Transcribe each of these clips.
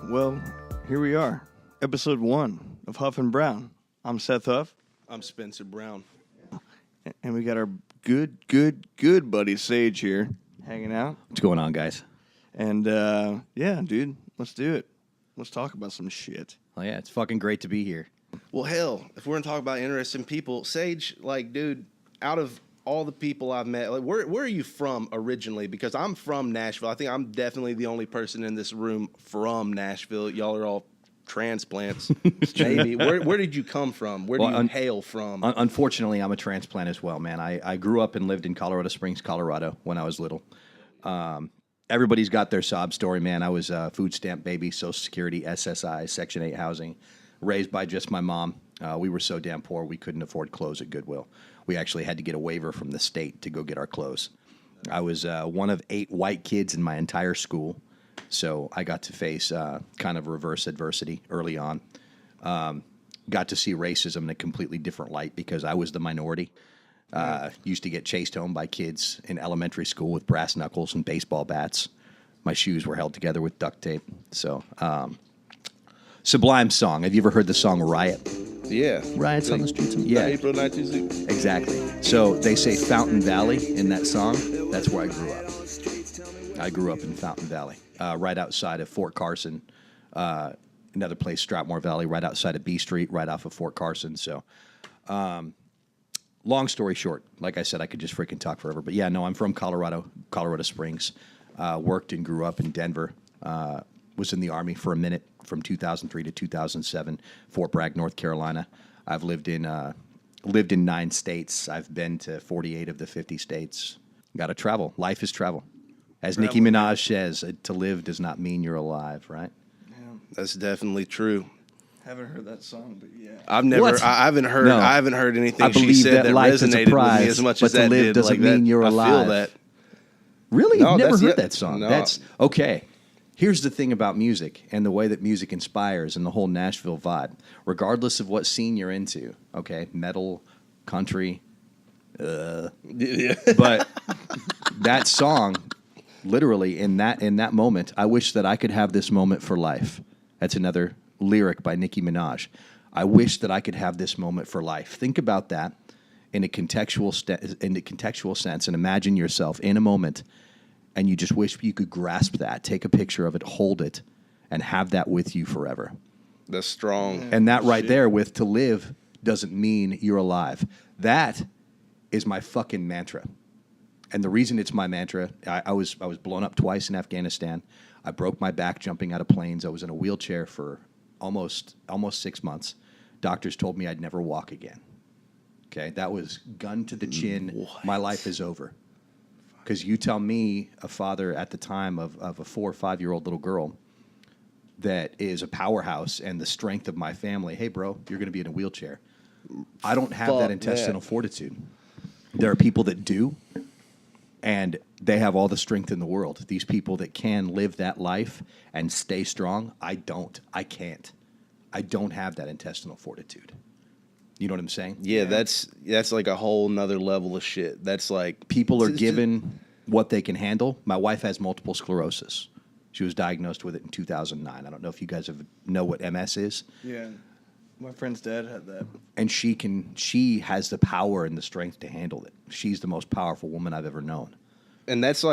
Well, here we are, episode 1 of Huff N Brown. I'm Seth Huff. I'm Spencer Brown. And we got our good buddy Sage here hanging out. What's going on, guys? And yeah, dude, let's do it. Let's talk about some shit. Oh, yeah, it's fucking great to be here. Well, hell, if we're going to talk about interesting people, Sage, like, dude, out of all the people I've met, like, where are you from originally? Because I'm from Nashville. I think I'm definitely the only person in this room from Nashville. Y'all are all transplants. Maybe. Where did you come from? Where do you hail from? Unfortunately, I'm a transplant as well, man. I grew up and lived in Colorado Springs, Colorado when I was little. Everybody's got their sob story, man. I was a food stamp baby, Social Security, SSI, Section 8 housing, raised by just my mom. We were so damn poor we couldn't afford clothes at Goodwill. We actually had to get a waiver from the state to go get our clothes. I was one of 8 white kids in my entire school, so I got to face kind of reverse adversity early on. Got to see racism in a completely different light because I was the minority. Used to get chased home by kids in elementary school with brass knuckles and baseball bats. My shoes were held together with duct tape. So, sublime song. Have you ever heard the song Riot? Yeah. Riots on the streets of... Yeah. April 1960. Exactly. So they say Fountain Valley in that song. That's where I grew up. I grew up in Fountain Valley, right outside of Fort Carson. Another place, Strathmore Valley, right outside of B Street, right off of Fort Carson. So, long story short, like I said, I could just freaking talk forever. But yeah, no, I'm from Colorado Springs. Worked and grew up in Denver. Was in the Army for a minute from 2003 to 2007, Fort Bragg, North Carolina. I've lived in 9 states. I've been to 48 of the 50 states. Got to travel. Life is travel. As Nicki Minaj says, to live does not mean you're alive, right? Yeah. That's definitely true. Haven't heard that song, but yeah. I haven't heard anything she said that resonated with me as much as that did. Doesn't mean you're alive. I feel that. Really? No, You've never heard that song? No. That's okay. Here's the thing about music and the way that music inspires and the whole Nashville vibe. Regardless of what scene you're into, okay, metal, country, Yeah. but that song, literally in that moment, I wish that I could have this moment for life. That's another lyric by Nicki Minaj. I wish that I could have this moment for life. Think about that in a contextual sense and imagine yourself in a moment and you just wish you could grasp that, take a picture of it, hold it, and have that with you forever. That's strong. And that right there with to live doesn't mean you're alive. That is my fucking mantra. And the reason it's my mantra, I was blown up twice in Afghanistan. I broke my back jumping out of planes. I was in a wheelchair for almost 6 months. Doctors told me I'd never walk again. Okay, that was gun to the chin. What? My life is over. Because you tell me, a father at the time of a 4 or 5-year-old little girl that is a powerhouse and the strength of my family, hey, bro, you're going to be in a wheelchair. I don't have that intestinal fortitude. There are people that do, and they have all the strength in the world. These people that can live that life and stay strong, I don't. I can't. I don't have that intestinal fortitude. You know what I'm saying? Yeah, that's like a whole nother level of shit. That's like people are given what they can handle. My wife has multiple sclerosis. She was diagnosed with it in 2009. I don't know if you guys know what MS is. Yeah. My friend's dad had that. And she has the power and the strength to handle it. She's the most powerful woman I've ever known. And that's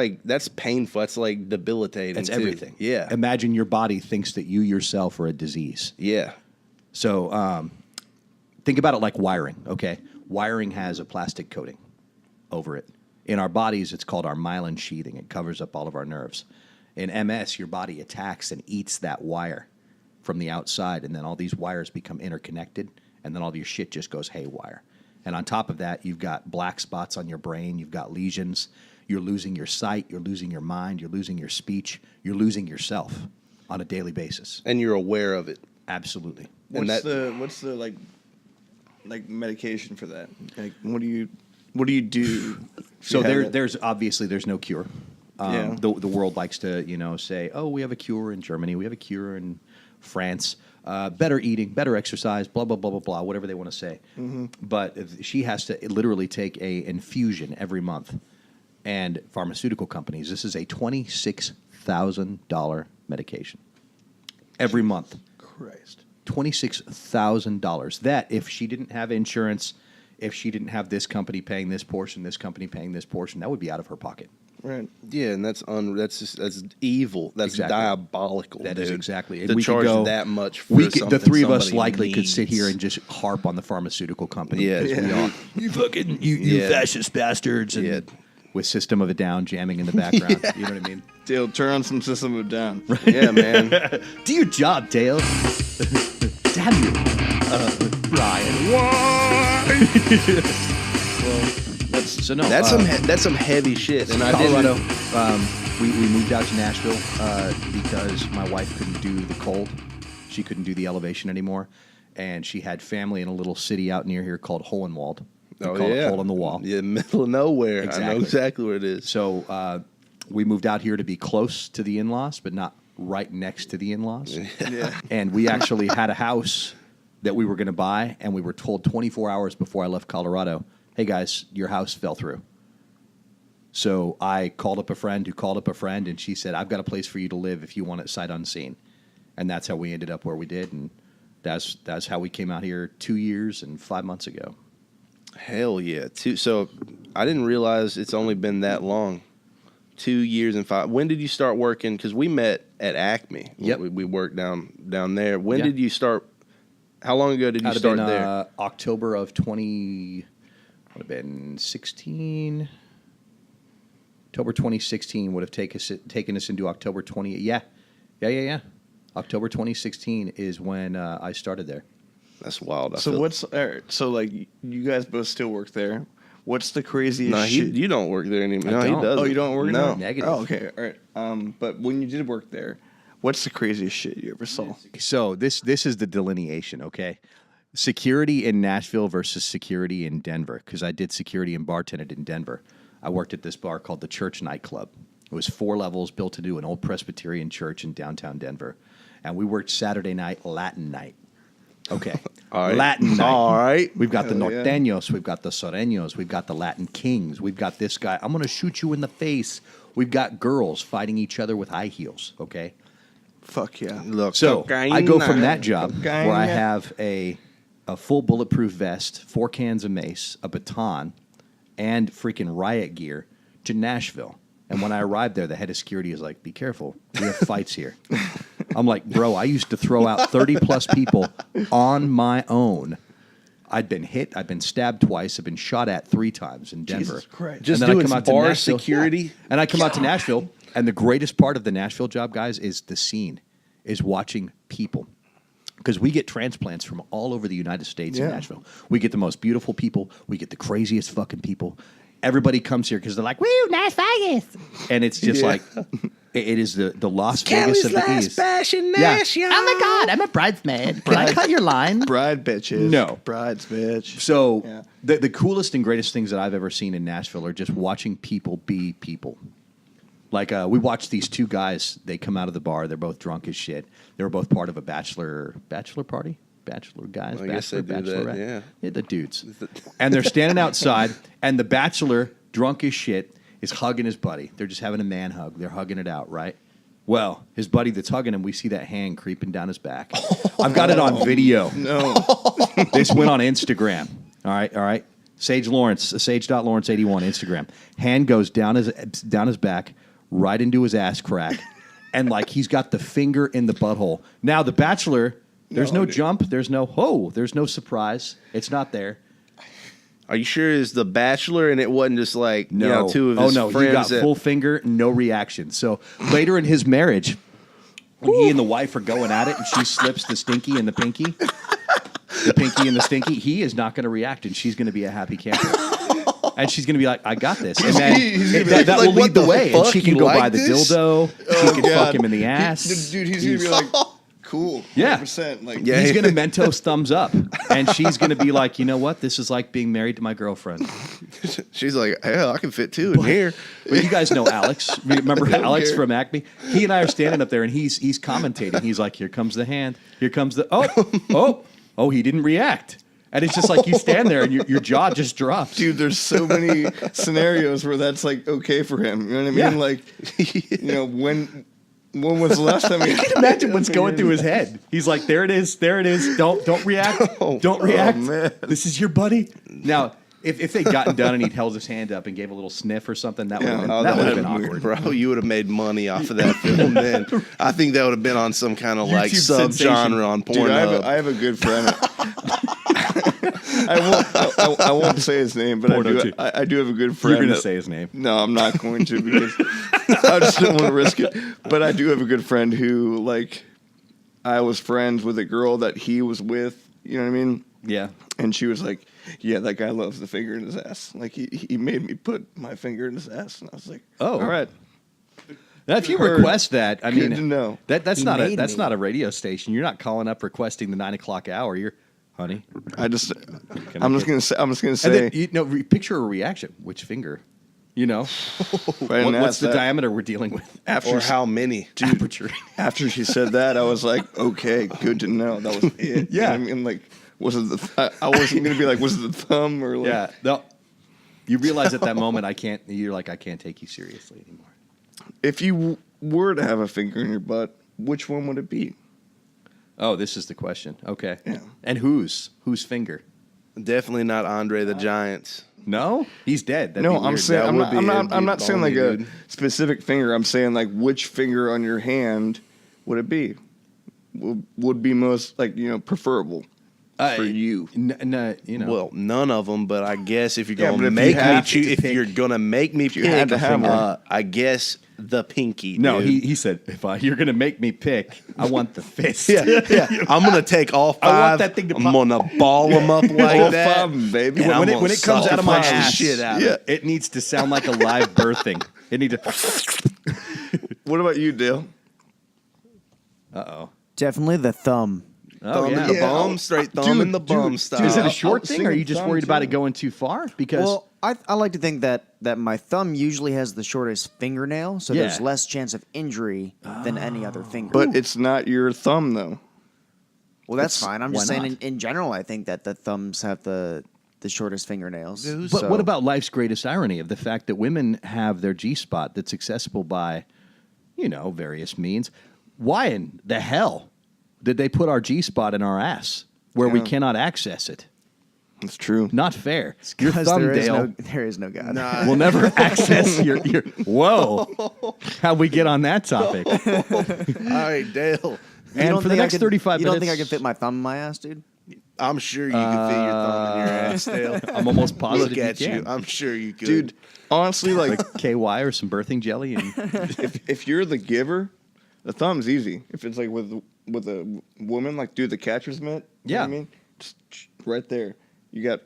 painful. That's like debilitating. That's too. everything. Yeah. Imagine your body thinks that you yourself are a disease. Yeah. So think about it like wiring, okay? Wiring has a plastic coating over it. In our bodies, it's called our myelin sheathing. It covers up all of our nerves. In MS, your body attacks and eats that wire from the outside, and then all these wires become interconnected, and then all your shit just goes haywire. And on top of that, you've got black spots on your brain. You've got lesions. You're losing your sight. You're losing your mind. You're losing your speech. You're losing yourself on a daily basis. And you're aware of it. Absolutely. What's the like medication for that? Like, what do you do? So there's obviously there's no cure. Yeah. The world likes to say, oh, we have a cure in Germany, we have a cure in France, better eating, better exercise, blah blah blah blah blah, whatever they want to say. Mm-hmm. But she has to literally take a infusion every month, and pharmaceutical companies. This is a $26,000 medication. every month. Christ. $26,000. That if she didn't have insurance, if she didn't have this company paying this portion, this company paying this portion, that would be out of her pocket. Right. Yeah, and that's evil. That's Exactly. diabolical. That dude. is exactly. And To we could charge go, that much for we could, something the three of us somebody likely could sit here needs. and just harp on the pharmaceutical company. Yeah. because we Yeah. all, you fucking you Yeah. fascist bastards, and Yeah. with System of a Down jamming in the background. You know what I mean? Dale, turn on some System of a Down. Yeah, man. Do your job, Dale. Damn you, Ryan. So no, That's some heavy shit. And Colorado. I We moved out to Nashville because my wife couldn't do the cold. She couldn't do the elevation anymore, and she had family in a little city out near here called Hohenwald. We call it Hole in the Wall. Yeah, middle of nowhere. I know Exactly. exactly where it is. So we moved out here to be close to the in-laws, but not right next to the in-laws. Yeah. And we actually had a house that we were going to buy, and we were told 24 hours before I left Colorado, hey, guys, your house fell through. So I called up a friend who called up a friend, and she said, I've got a place for you to live if you want it sight unseen. And that's how we ended up where we did, and that's how we came out here 2 years and 5 months ago. Hell yeah. So I didn't realize it's only been that long. 2 years and 5. When did you start working? Because we met at Acme. Yep. We worked down there. When Yeah. did you start? How long ago did you I'd have start been, there? October of 2016. October 2016 would have taken us into October 20. Yeah. October 2016 is when I started there. That's wild. So what's all right, so like you guys both still work there? What's the craziest No, shit? you don't work there anymore. I No, don't. he doesn't. Oh, you don't work No. there? Negative. Oh, okay. All right. But when you did work there, what's the craziest shit you ever saw? So this is the delineation, okay? Security in Nashville versus security in Denver, because I did security and bartended in Denver. I worked at this bar called the Church Nightclub. It was 4 levels, built into an old Presbyterian church in downtown Denver. And we worked Saturday night, Latin night. Okay. All right. Latin night. All right. We've got the Hell yeah. Norteños, we've got the Sureños, we've got the Latin Kings, we've got this guy, I'm going to shoot you in the face. We've got girls fighting each other with high heels, okay? Fuck yeah. Look, So I go from that job Cocaine. where I have a full bulletproof vest, 4 cans of mace, a baton, and freaking Riot gear to Nashville. And when I arrived there, the head of security is like, be careful. We have fights here. I'm like, bro, I used to throw out 30-plus people on my own. I'd been hit. I've been stabbed twice. I've been shot at 3 times in Denver. Jesus Christ. Just And then I doing come out to bar Nashville. security? Yeah. And I come out to Nashville, and the greatest part of the Nashville job, guys, is the scene, is watching people. Because we get transplants from all over the United States in Yeah. Nashville. We get the most beautiful people. We get the craziest fucking people. Everybody comes here because they're like, woo, Nash Vegas. And it's just Yeah. like, it is the Las Vegas of the East. bash in Yeah. Nash, y'all. Oh my God, I'm a bridesmaid. Can I cut your line? Bride bitches. No. Brides bitch. So Yeah. the coolest and greatest things that I've ever seen in Nashville are just watching people be people. Like we watched these 2 guys. They come out of the bar. They're both drunk as shit. They were both part of a bachelor party. Bachelor guys, I guess bachelor, they do that, bachelorette. yeah. The dudes. And they're standing outside, and the bachelor, drunk as shit, is hugging his buddy. They're just having a man hug. They're hugging it out, right? Well, his buddy that's hugging him, we see that hand creeping down his back. I've got it on video. No. This went on Instagram. All right. Sage Lawrence, Sage.Lawrence81, Instagram. Hand goes down his back, right into his ass crack, and like he's got the finger in the butthole. Now the bachelor, there's no dude. jump, there's no surprise. It's not there. Are you sure it's the Bachelor and it wasn't just like you know, 2 of his he friends? got that- full finger, no reaction. So later in his marriage, when he and the wife are going at it, and she slips the stinky and the pinky and the stinky, he is not going to react, and she's going to be a happy camper. And she's going to be like, I got this. And then he's gonna be that, like, that like, will what lead the the way. And fuck? she can You go like buy the this? dildo. She can fuck him in the ass. Dude, he's going to be like, cool. Yeah. 100%. Like, Yeah. He's going to Mentos thumbs up. And she's going to be like, you know what? This is like being married to my girlfriend. She's like, hell, I can fit 2 in here. But you guys know Alex. Remember don't Alex care. from Acme? He and I are standing up there, and he's commentating. He's like, here comes the hand. Here comes the, oh, he didn't react. And it's just like you stand there, and your jaw just drops. Dude, there's so many scenarios where that's like okay for him. You know what I mean? Yeah. Like, you know, when When was the last time you Imagine what's going through his head. He's like, there it is. There it is. Don't react. Don't react. man. This is your buddy. Now, if they'd gotten done and he'd held his hand up and gave a little sniff or something, that would have been, oh, that that would have been would've been awkward. Bro, you would have made money off of that film then. I think that would have been on some kind of like YouTube subgenre on Dude, I Pornhub. have a good friend. I won't say his name, but Porno too. I do have a good friend. You're going to that- say his name. No, I'm not going to because I just don't want to risk it. But I do have a good friend who, like, I was friends with a girl that he was with. You know what I mean? Yeah. And she was like, "Yeah, that guy loves the finger in his ass. Like he made me put my finger in his ass." And I was like, Oh. all right." Now, if you Heard. request that, I Good mean, to know. that's He not made me. not a radio station. You're not calling up requesting the 9 o'clock hour. You're, honey. I'm just I gonna get- say. I'm just gonna And say. then, picture a reaction. Which finger? You know, I didn't what's ask the that. diameter we're dealing with? After Or how many? Aperture. After she said that, I was like, okay, good to know. That was it. Yeah. I mean, like, was it the? I wasn't gonna be like, was it the thumb or like? Yeah. No. You realize at that moment, you're like, I can't take you seriously anymore. If you were to have a finger in your butt, which one would it be? Oh, this is the question. Okay. Yeah. And whose finger? Definitely not Andre the Giant's. No, he's dead. That'd No, be I'm weird. saying That I'm would not. be- I'm it'd not. be I'm not saying like bony, a dude. specific finger. I'm saying like which finger on your hand would it be? Would be most like preferable for you? You know. Well, none of them, but I guess if you're Yeah, gonna but if you make me have choose, to if pick- you're gonna make me you pick, had to have one. I guess the pinky. no, dude. he said, if you're gonna make me pick, I want the fist. Yeah. I'm gonna take all five. I want that thing to I'm pop- gonna ball them up like All that. five of 'em, baby. And I'm When it gonna comes out of my sacrifice the ass, shit out of Yeah. it. it needs to sound like a live birthing. It needs to. What about you, Dale? Definitely the thumb. Oh Thumb yeah. in the Yeah. bum, straight thumb Dude, in the bum dude, style. Is it a I'll short thing, or are sing you just thumb, worried about too. it going too far? Because Well, I like to think that my thumb usually has the shortest fingernail, so there's Yeah. less chance of injury than any other finger. But it's not your thumb though. well, that's fine. I'm just why saying not? in general, I think that the thumbs have the shortest fingernails. But So- what about life's greatest irony of the fact that women have their G spot that's accessible by, various means? Why in the hell did they put our G spot in our ass where we Yeah. cannot access it? It's true. Not fair. Your 'Cause thumb, there Dale, is no God. will never access your. Whoa! How'd we get on that topic? All right, Dale. You And don't for the think I next could- 35 you minutes, don't think I can fit my thumb in my ass, dude? I'm sure you can fit your thumb in your ass, Dale. I'm almost positive Look at you you. can. I'm sure you could. Dude, honestly, like KY or some birthing jelly, and if you're the giver, the thumb's easy. If it's like with a woman, like do the catcher's mitt. You know what I Yeah. mean, just right there. You got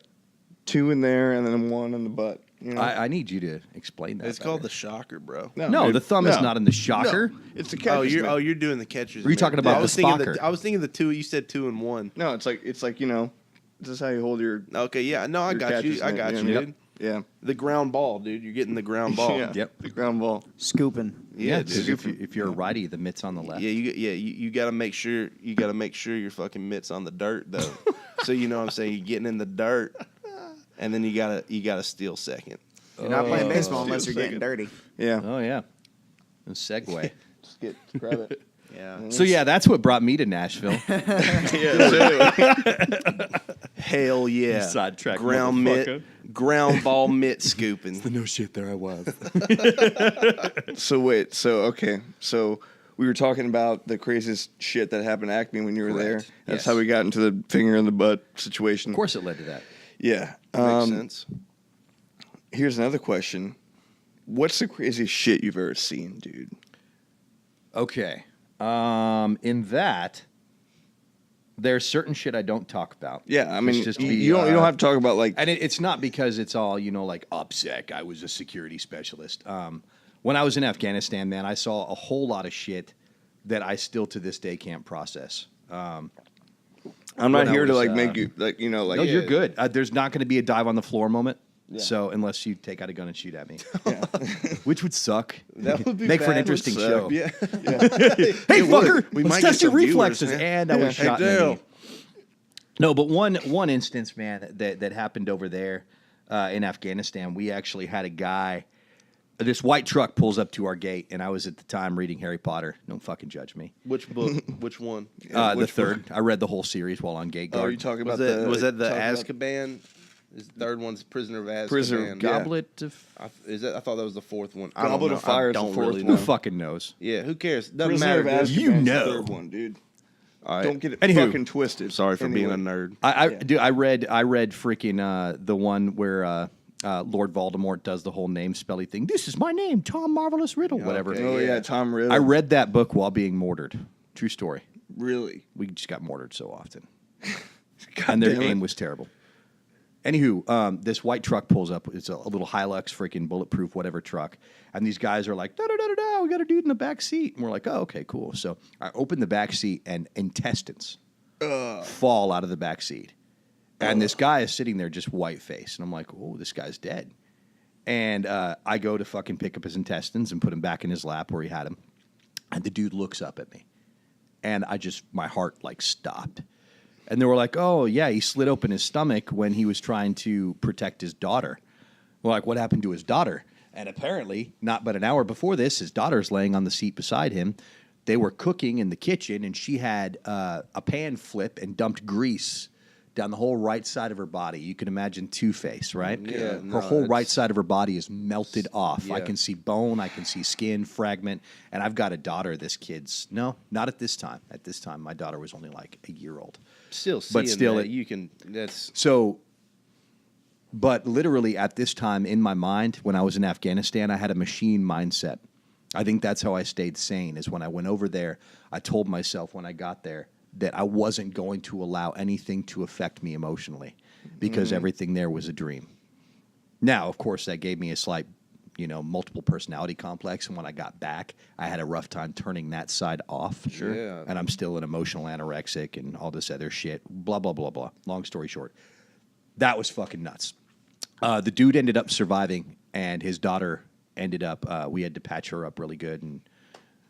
two in there and then one in the butt. You know? I need you to explain that. it's called better. the shocker, bro. No, dude, the thumb is no. not in the shocker. No, it's the catcher's mitt. You're doing the catchers. Were you mitt. talking about I was the thinking spocker? I was thinking the two. You said 2 and 1. No, it's like this is how you hold your. Okay, yeah, no, I your got you. catcher's I mitt, got you you, know? dude. Yeah. The ground ball, dude. You're getting the ground ball. Yeah. Yep. The ground ball. Scooping. Yeah, because dude. if you're a righty, the mitt's on the left. You got to make sure your fucking mitts on the dirt though. So you know what I'm saying, you're getting in the dirt, and then you gotta steal second. You're not playing baseball Steal unless you're getting second. dirty. Yeah. Oh yeah. A segue. Just grab it. Yeah. So yeah, that's what brought me to Nashville. Yeah. So anyway. Hell yeah, Sidetrack, ground motherfucker. ground ball mitt scooping. No shit, there I was. So wait. So okay. So we were talking about the craziest shit that happened to Acme when you were there. Correct. That's Yes. how we got into the finger in the butt situation. Of course, it led to that. Yeah. Makes sense. Here's another question. What's the craziest shit you've ever seen, dude? Okay. In that, there's certain shit I don't talk about. Yeah, I mean, just you, to be, you don't have to talk about like. And it's not because it's all, like OPSEC. I was a security specialist. When I was in Afghanistan, man, I saw a whole lot of shit that I still to this day can't process. I'm when not I here to was, like make you like like. No, you're good. There's not going to be a dive on the floor moment. Yeah. So unless you take out a gun and shoot at me, which would suck. That would be Make for an bad. interesting Would show. suck. Yeah. Hey, It would. fucker! We Let's might test get your some viewers, reflexes. man. And I was Hey, shot in the Dale. knee. No, but one instance, man, that happened over there in Afghanistan. We actually had a guy this white truck pulls up to our gate, and I was at the time reading Harry Potter. Don't fucking judge me. Which book? Which one? The which third. I read the whole series while on gate Oh, guard. you talking Was about that the talking about- Azkaban? Is the third one's Prisoner of Azkaban? Prisoner, yeah. Goblet of... I thought that was the fourth one. Goblet of Fire is the I don't fourth really one. Who know. fucking knows? Yeah, who cares? Doesn't Prisoner matter. of dude. Azkaban's You the know. third one, dude. All right. Don't get it Anywho. fucking twisted. Sorry for being a Anyway. nerd. Dude, I read freaking the one where Lord Voldemort does the whole name spelling thing. This is my name, Tom Marvelous Riddle, whatever. okay. Oh yeah, Tom Riddle. I read that book while being mortared. True story. Really. We just got mortared so often. God And their damn it. aim was terrible. Anywho, this white truck pulls up. It's a little Hilux, freaking bulletproof, whatever truck. And these guys are like, da-da-da-da-da, we got a dude in the back seat. And we're like, oh, okay, cool. So I open the back seat, and intestines fall out of the back seat. And this guy is sitting there just white face. And I'm like, oh, this guy's dead. And I go to fucking pick up his intestines and put him back in his lap where he had him. And the dude looks up at me. And my heart like stopped. And they were like, oh, yeah, he slit open his stomach when he was trying to protect his daughter. We're like, what happened to his daughter? And apparently, not but an hour before this, his daughter's laying on the seat beside him. They were cooking in the kitchen, and she had a pan flip and dumped grease down the whole right side of her body. You can imagine Two-Face, right? Yeah, Her no, whole right it's- side of her body is melted off. I Yeah. can see bone, I can see skin, fragment, and I've got a daughter. This kid's, no, not at this time. At this time, my daughter was only like a year old. Still, But seeing still that, it- you can. That's So, but literally at this time in my mind, when I was in Afghanistan, I had a machine mindset. I think that's how I stayed sane, is when I went over there, I told myself when I got there that I wasn't going to allow anything to affect me emotionally because everything there was a dream. Now, of course, that gave me a slight, multiple personality complex. And when I got back, I had a rough time turning that side off. Sure. Yeah. And I'm still an emotional anorexic and all this other shit. Blah, blah, blah, blah. Long story short, that was fucking nuts. The dude ended up surviving, and his daughter ended up, we had to patch her up really good. And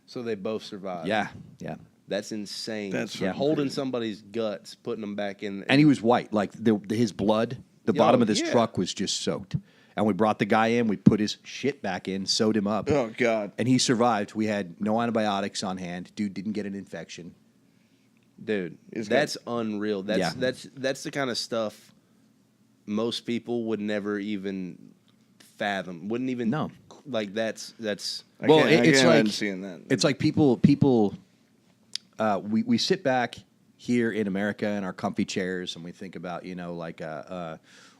so they both survived. yeah. That's insane. That's yeah. fucking Holding crazy. somebody's guts, putting them back in. And he was white. Like his blood, the bottom of this yeah. truck was just soaked. And we brought the guy in, we put his shit back in, sewed him up. Oh God. And he survived. We had no antibiotics on hand. Dude didn't get an infection. Dude, It's that's unreal. That's Yeah. that's the kind of stuff most people would never even fathom. Wouldn't even No. like that's Well, I it's can't like imagine seeing that. It's like people. We sit back here in America in our comfy chairs and we think about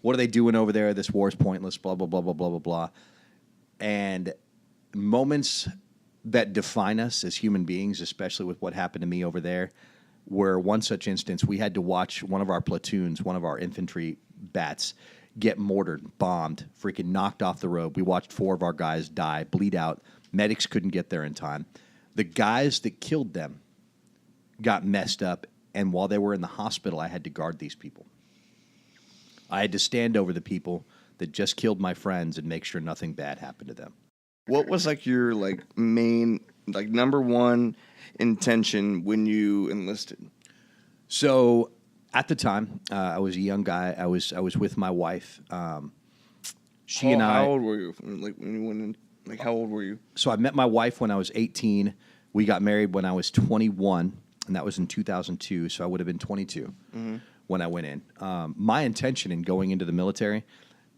what are they doing over there? This war is pointless. Blah blah blah blah blah blah blah. And moments that define us as human beings, especially with what happened to me over there, were one such instance. We had to watch one of our platoons, one of our infantry bats, get mortared, bombed, freaking knocked off the road. We watched 4 of our guys die, bleed out. Medics couldn't get there in time. The guys that killed them got messed up, and while they were in the hospital, I had to guard these people. I had to stand over the people that just killed my friends and make sure nothing bad happened to them. What was like your main number one intention when you enlisted? So at the time, I was a young guy. I was with my wife. She and I. How old were you? When you went in, how old were you? So I met my wife when I was 18. We got married when I was 21, and that was in 2002. So I would have been 22 when I went in. My intention in going into the military,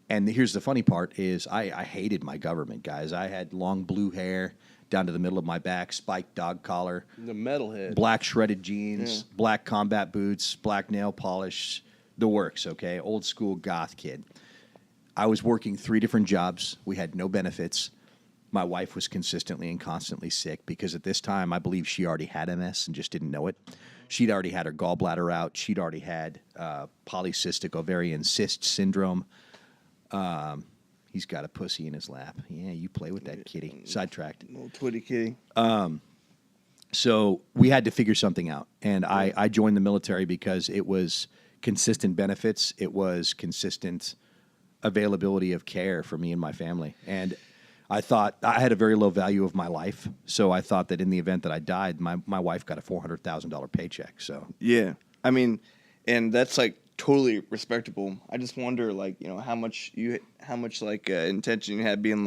and here's the funny part, is I hated my government, guys. I had long blue hair down to the middle of my back, spiked dog collar, the metalhead. black shredded jeans, black combat boots, black nail polish, the works, okay? Old school goth kid. I was working 3 different jobs. We had no benefits. My wife was consistently and constantly sick because at this time, I believe she already had MS and just didn't know it. She'd already had her gallbladder out. She'd already had polycystic ovarian cyst syndrome. He's got a pussy in his lap. Yeah, you play with that kitty. Sidetracked. Little twitty kitty. So we had to figure something out. And I joined the military because it was consistent benefits. It was consistent availability of care for me and my family. And I thought I had a very low value of my life. So I thought that in the event that I died, my wife got a $400,000 paycheck. So Yeah, I mean, and that's totally respectable. I just wonder, how much intention you had being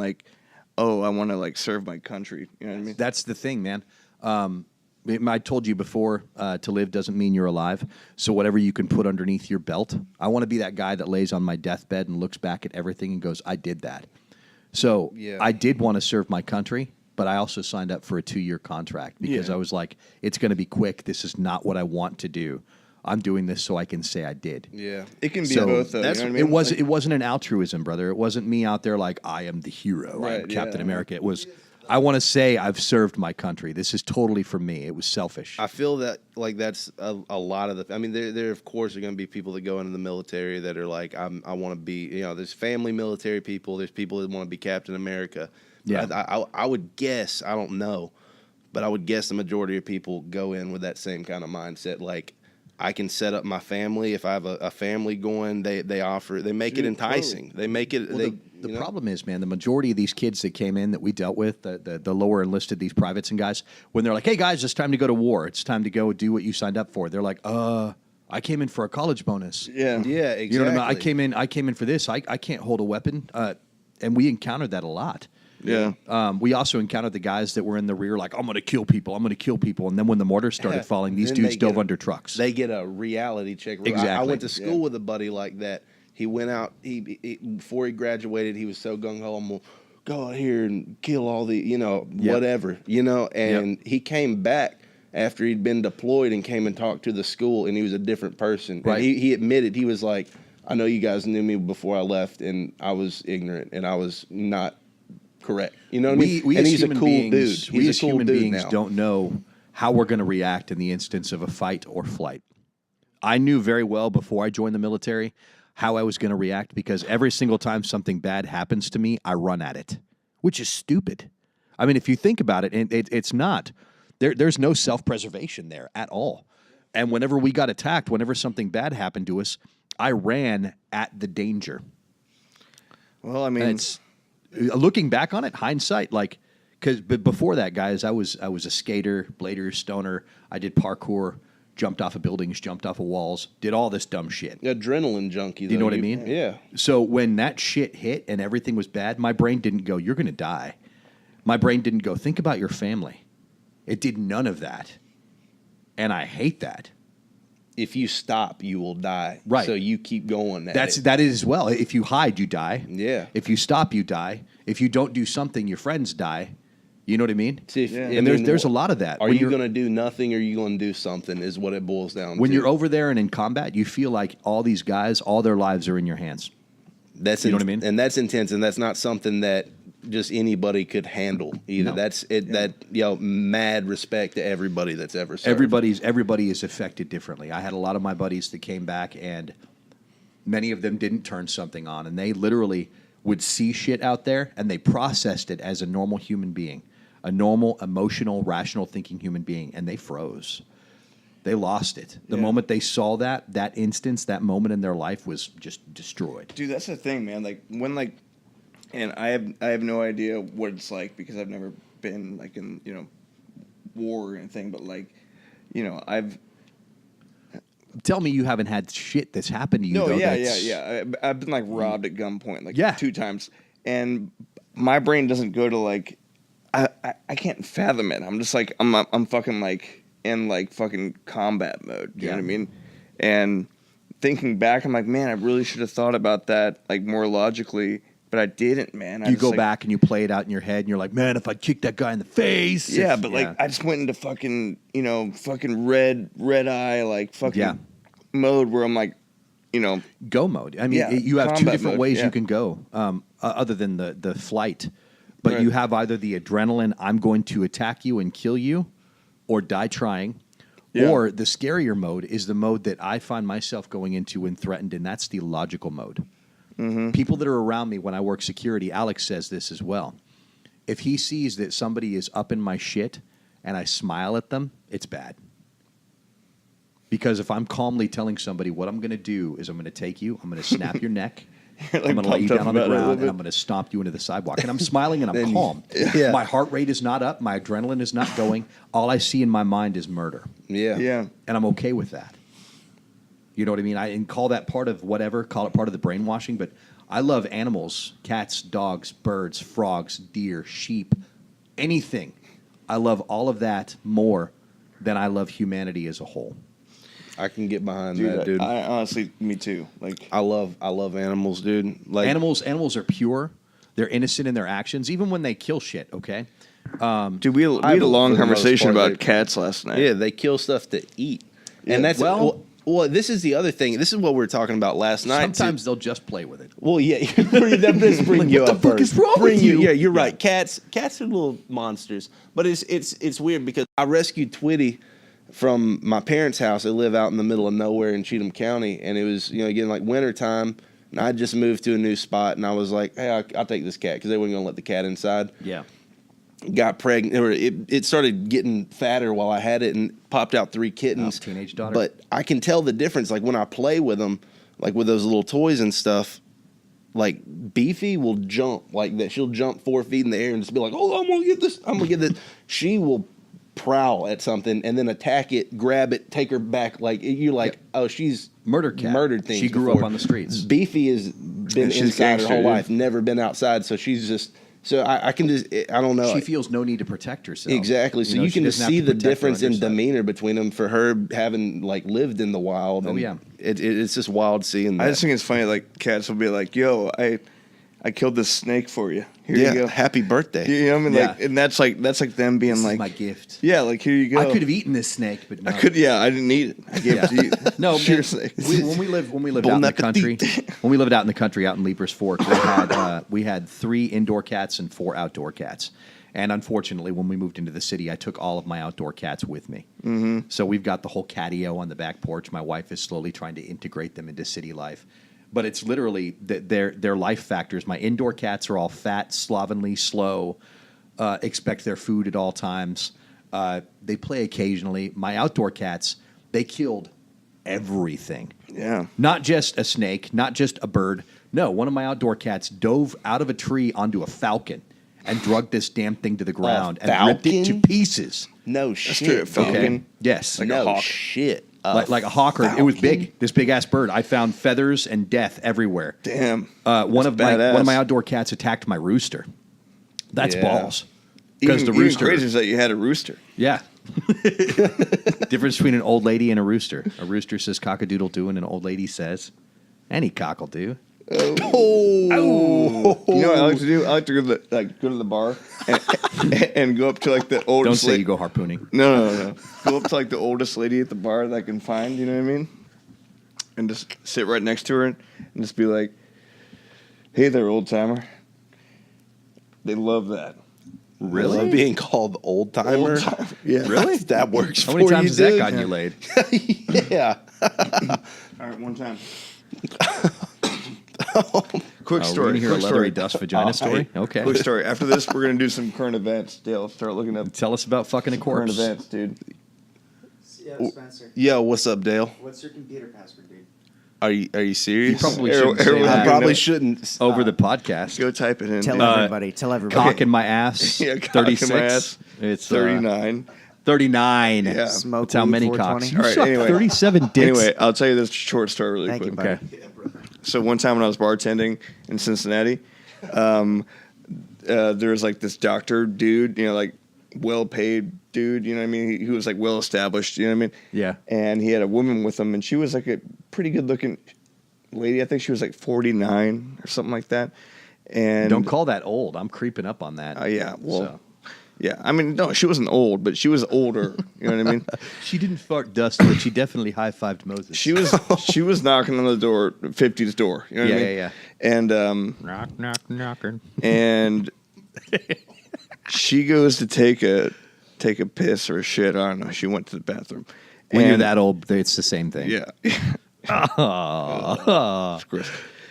oh, I want to like serve my country. You know what I mean? That's the thing, man. I told you before, to live doesn't mean you're alive. So whatever you can put underneath your belt, I want to be that guy that lays on my deathbed and looks back at everything and goes, I did that. So I did want to serve my country, but I also signed up for a 2-year contract because I was like, it's going to be quick. This is not what I want to do. I'm doing this so I can say I did. Yeah. It can be both, though. You know what I mean? It wasn't an altruism, brother. It wasn't me out there like, I am the hero. Right, I'm Captain America. It was, I want to say I've served my country. This is totally for me. It was selfish. I feel that like that's a lot of the. I mean, there of course are going to be people that go into the military that are like, I want to be. You know, there's family military people. There's people that want to be Captain America. Yeah. I would guess. I don't know, but I would guess the majority of people go in with that same kind of mindset. Like, I can set up my family. If I have a family going, they make it enticing. They make it. Well, the problem is, man, the majority of these kids that came in that we dealt with, the lower enlisted, these privates and guys, when they're like, hey, guys, it's time to go to war. It's time to go do what you signed up for. They're like, I came in for a college bonus. Yeah. Yeah, exactly. You know what I mean? I came in for this. I can't hold a weapon. And we encountered that a lot. Yeah. We also encountered the guys that were in the rear like, I'm going to kill people. I'm going to kill people. And then when the mortars started falling, these dudes dove under trucks. They get a reality check. Exactly. I went to school with a buddy like that. He went out. He before he graduated, he was so gung ho. I'm gonna go out here and kill all the whatever And he came back after he'd been deployed and came and talked to the school, and he was a different person. Right. And he admitted, he was like, I know you guys knew me before I left, and I was ignorant and I was not correct. You know what I mean? We and as he's a human cool beings, dude. We He's as a cool human dude beings now. don't know how we're going to react in the instance of a fight or flight. I knew very well before I joined the military how I was going to react because every single time something bad happens to me, I run at it, which is stupid. I mean, if you think about it, it's not. There's no self-preservation there at all. And whenever we got attacked, whenever something bad happened to us, I ran at the danger. Well, I mean, And it's looking back on it, hindsight, like, but before that, guys, I was a skater, blader, stoner. I did parkour, jumped off of buildings, jumped off of walls, did all this dumb shit. Adrenaline junkie. You know what I mean? Yeah. So when that shit hit and everything was bad, my brain didn't go, you're going to die. My brain didn't go, think about your family. It did none of that. And I hate that. If you stop, you will die. Right. So you keep going. That is as well. If you hide, you die. Yeah. If you stop, you die. If you don't do something, your friends die. You know what I mean? See, And there's a lot of that. Are When you you're- going to do nothing or are you going to do something is what it boils down to. When you're over there and in combat, you feel like all these guys, all their lives are in your hands. That's You know what I mean? And that's intense, and that's not something that just anybody could handle either. No. That's it. That mad respect to everybody that's ever served. Everybody is affected differently. I had a lot of my buddies that came back, and many of them didn't turn something on, and they literally would see shit out there, and they processed it as a normal human being, a normal, emotional, rational thinking human being, and they froze. They lost it. The moment they saw that instance, that moment in their life was just destroyed. dude, that's the thing, man. Like when and I have no idea what it's like because I've never been like in war or anything, but like I've Tell me you haven't had shit that's happened to you. no though, yeah that's- I've been like robbed at gunpoint like Yeah. 2 times, and my brain doesn't go to like I can't fathom it. I'm just like I'm fucking like in like fucking combat mode. You know what I mean? And thinking back, I'm like, man, I really should have thought about that like more logically, but I didn't, man. I You just, go like, back and you play it out in your head, and you're like, man, if I kick that guy in the face. Yeah, but like I just went into fucking fucking red eye like fucking mode where I'm like, go mode. I mean, Yeah, you have 2 combat different mode, ways yeah. you can go, other than the flight. But Right. you have either the adrenaline, I'm going to attack you and kill you, or die trying. Yeah. Or the scarier mode is the mode that I find myself going into when threatened, and that's the logical mode. Mm-hmm. People that are around me when I work security, Alex says this as well. If he sees that somebody is up in my shit and I smile at them, it's bad. Because if I'm calmly telling somebody what I'm going to do is I'm going to take you, I'm going to snap your neck, Like I'm going to lay you pumped down up on the about it a little ground, and bit. I'm going to stomp you into the sidewalk. And I'm smiling and I'm calm. Yeah. My heart rate is not up. My adrenaline is not going. All I see in my mind is murder. Yeah. yeah. And I'm okay with that. You know what I mean? And call that part of whatever, call it part of the brainwashing, but I love animals, cats, dogs, birds, frogs, deer, sheep, anything. I love all of that more than I love humanity as a whole. I can get behind Dude, that, dude. I honestly, me too. Like, I love animals, dude. Like Animals are pure. They're innocent in their actions, even when they kill shit, okay? dude, we had a long for the most conversation part, about cats last night. Yeah, they kill stuff to eat, and that's well. This is the other thing. This is what we were talking about last night. Sometimes they'll just play with it. Well, yeah, that does bring you what up the fuck first. is wrong Bring with you? Yeah, you're right. Cats are little monsters, but it's weird because I rescued Twitty from my parents' house. They live out in the middle of nowhere in Cheatham County, and it was getting like winter time, and I just moved to a new spot, and I was like, hey, I'll take this cat because they weren't gonna let the cat inside. Yeah. Got pregnant, or it started getting fatter while I had it, and popped out 3 kittens. Oh, teenage daughter. But I can tell the difference, like when I play with them, like with those little toys and stuff. Like Beefy will jump like that. She'll jump 4 feet in the air and just be like, "Oh, I'm gonna get this. I'm gonna get this." She will prowl at something and then attack it, grab it, take her back. Like you're like, "Oh, she's Murdered cat. Murdered things." She grew before. up on the streets. Beefy has been And she's inside her gangster, whole dude. life, never been outside. So she's just. So I can just. I don't know. She feels no need to protect herself. Exactly. So know, you she can doesn't have see to the protect her difference in underside. demeanor between them for her having like lived in the wild. Oh, and yeah. It's just wild seeing that. I just think it's funny. Like, cats will be like, "Yo, I killed this snake for you. Here yeah. you go. Happy birthday. You know what I mean? Yeah. Like, and that's like them being This like, is my gift. yeah, like here you go. I could have eaten this snake, but no. I could. Yeah, I didn't eat it. I gave it to you. No, Sure man, snake. when we lived Bon out in the appetit. country, out in Leapers Fork, we had 3 indoor cats and 4 outdoor cats. And unfortunately, when we moved into the city, I took all of my outdoor cats with me. Mm-hmm. So we've got the whole catio on the back porch. My wife is slowly trying to integrate them into city life. But it's literally their life factors. My indoor cats are all fat, slovenly, slow, expect their food at all times. They play occasionally. My outdoor cats, they killed everything. Yeah. Not just a snake, not just a bird. No, one of my outdoor cats dove out of a tree onto a falcon and drugged this damn thing to the ground and ripped it to falcon? pieces. No Straight shit. up falcon. Okay. Yes. Like a no hawk. shit. Like a hawk, or it was falcon? big. This big ass bird. I found feathers and death everywhere. Damn. One of my badass. outdoor cats attacked my rooster. That's Yeah. balls. Because Even, the rooster. even crazier is that you had a rooster. Yeah. Difference between an old lady and a rooster. A rooster says cock-a-doodle-doo, and an old lady says, any cock'll-do. You know what I like to do? I like to go to the bar and go up to like the Don't oldest. say you go harpooning. No. Go up to like the oldest lady at the bar that I can find. You know what I mean? And just sit right next to her and just be like, "Hey there, old timer." They love that. Really? Love being called old timer. Old-timer. Yeah. Really? That works. How many for times you, has that dude? gotten you laid? Yeah. All right, one time. Quick Oh, story. we're gonna hear a quick leathery story. dust vagina story? Okay. Quick story. After this, we're gonna do some current events. Dale, start looking up Tell us about fucking a current corpse. events, dude. Yeah, Spencer. Yo, what's up, Dale? What's your computer password, dude? Are you serious? You probably Arrow- shouldn't say arrow- I that probably know. shouldn't. over the podcast. Go type it in. Tell dude. everybody. Tell everybody. Cock in my ass. Yeah, cock in 36. my ass. It's 39. 39. Yeah. Smoke That's how weed, many 420. cocks. You All right, sucked anyway. 37 dicks. Anyway, I'll tell you this short story really Thank you, quick. buddy. Okay. So one time when I was bartending in Cincinnati, there was like this doctor dude, like well-paid dude, you know what I mean? He was like well-established, you know what I mean? Yeah. And he had a woman with him, and she was like a pretty good-looking lady. I think she was like 49 or something like that. And Don't call that old. I'm creeping up on that. yeah, well, So. yeah. I mean, no, she wasn't old, but she was older. You know what I mean? She didn't fart dust, but she definitely high-fived Moses. She was knocking on the door, 50's door. You know what I Yeah, mean? yeah. And knock, knock, knocking. and she goes to take a piss or a shit. I don't know. She went to the bathroom. When you're And- that old, it's the same thing. yeah. Oh. It's gross.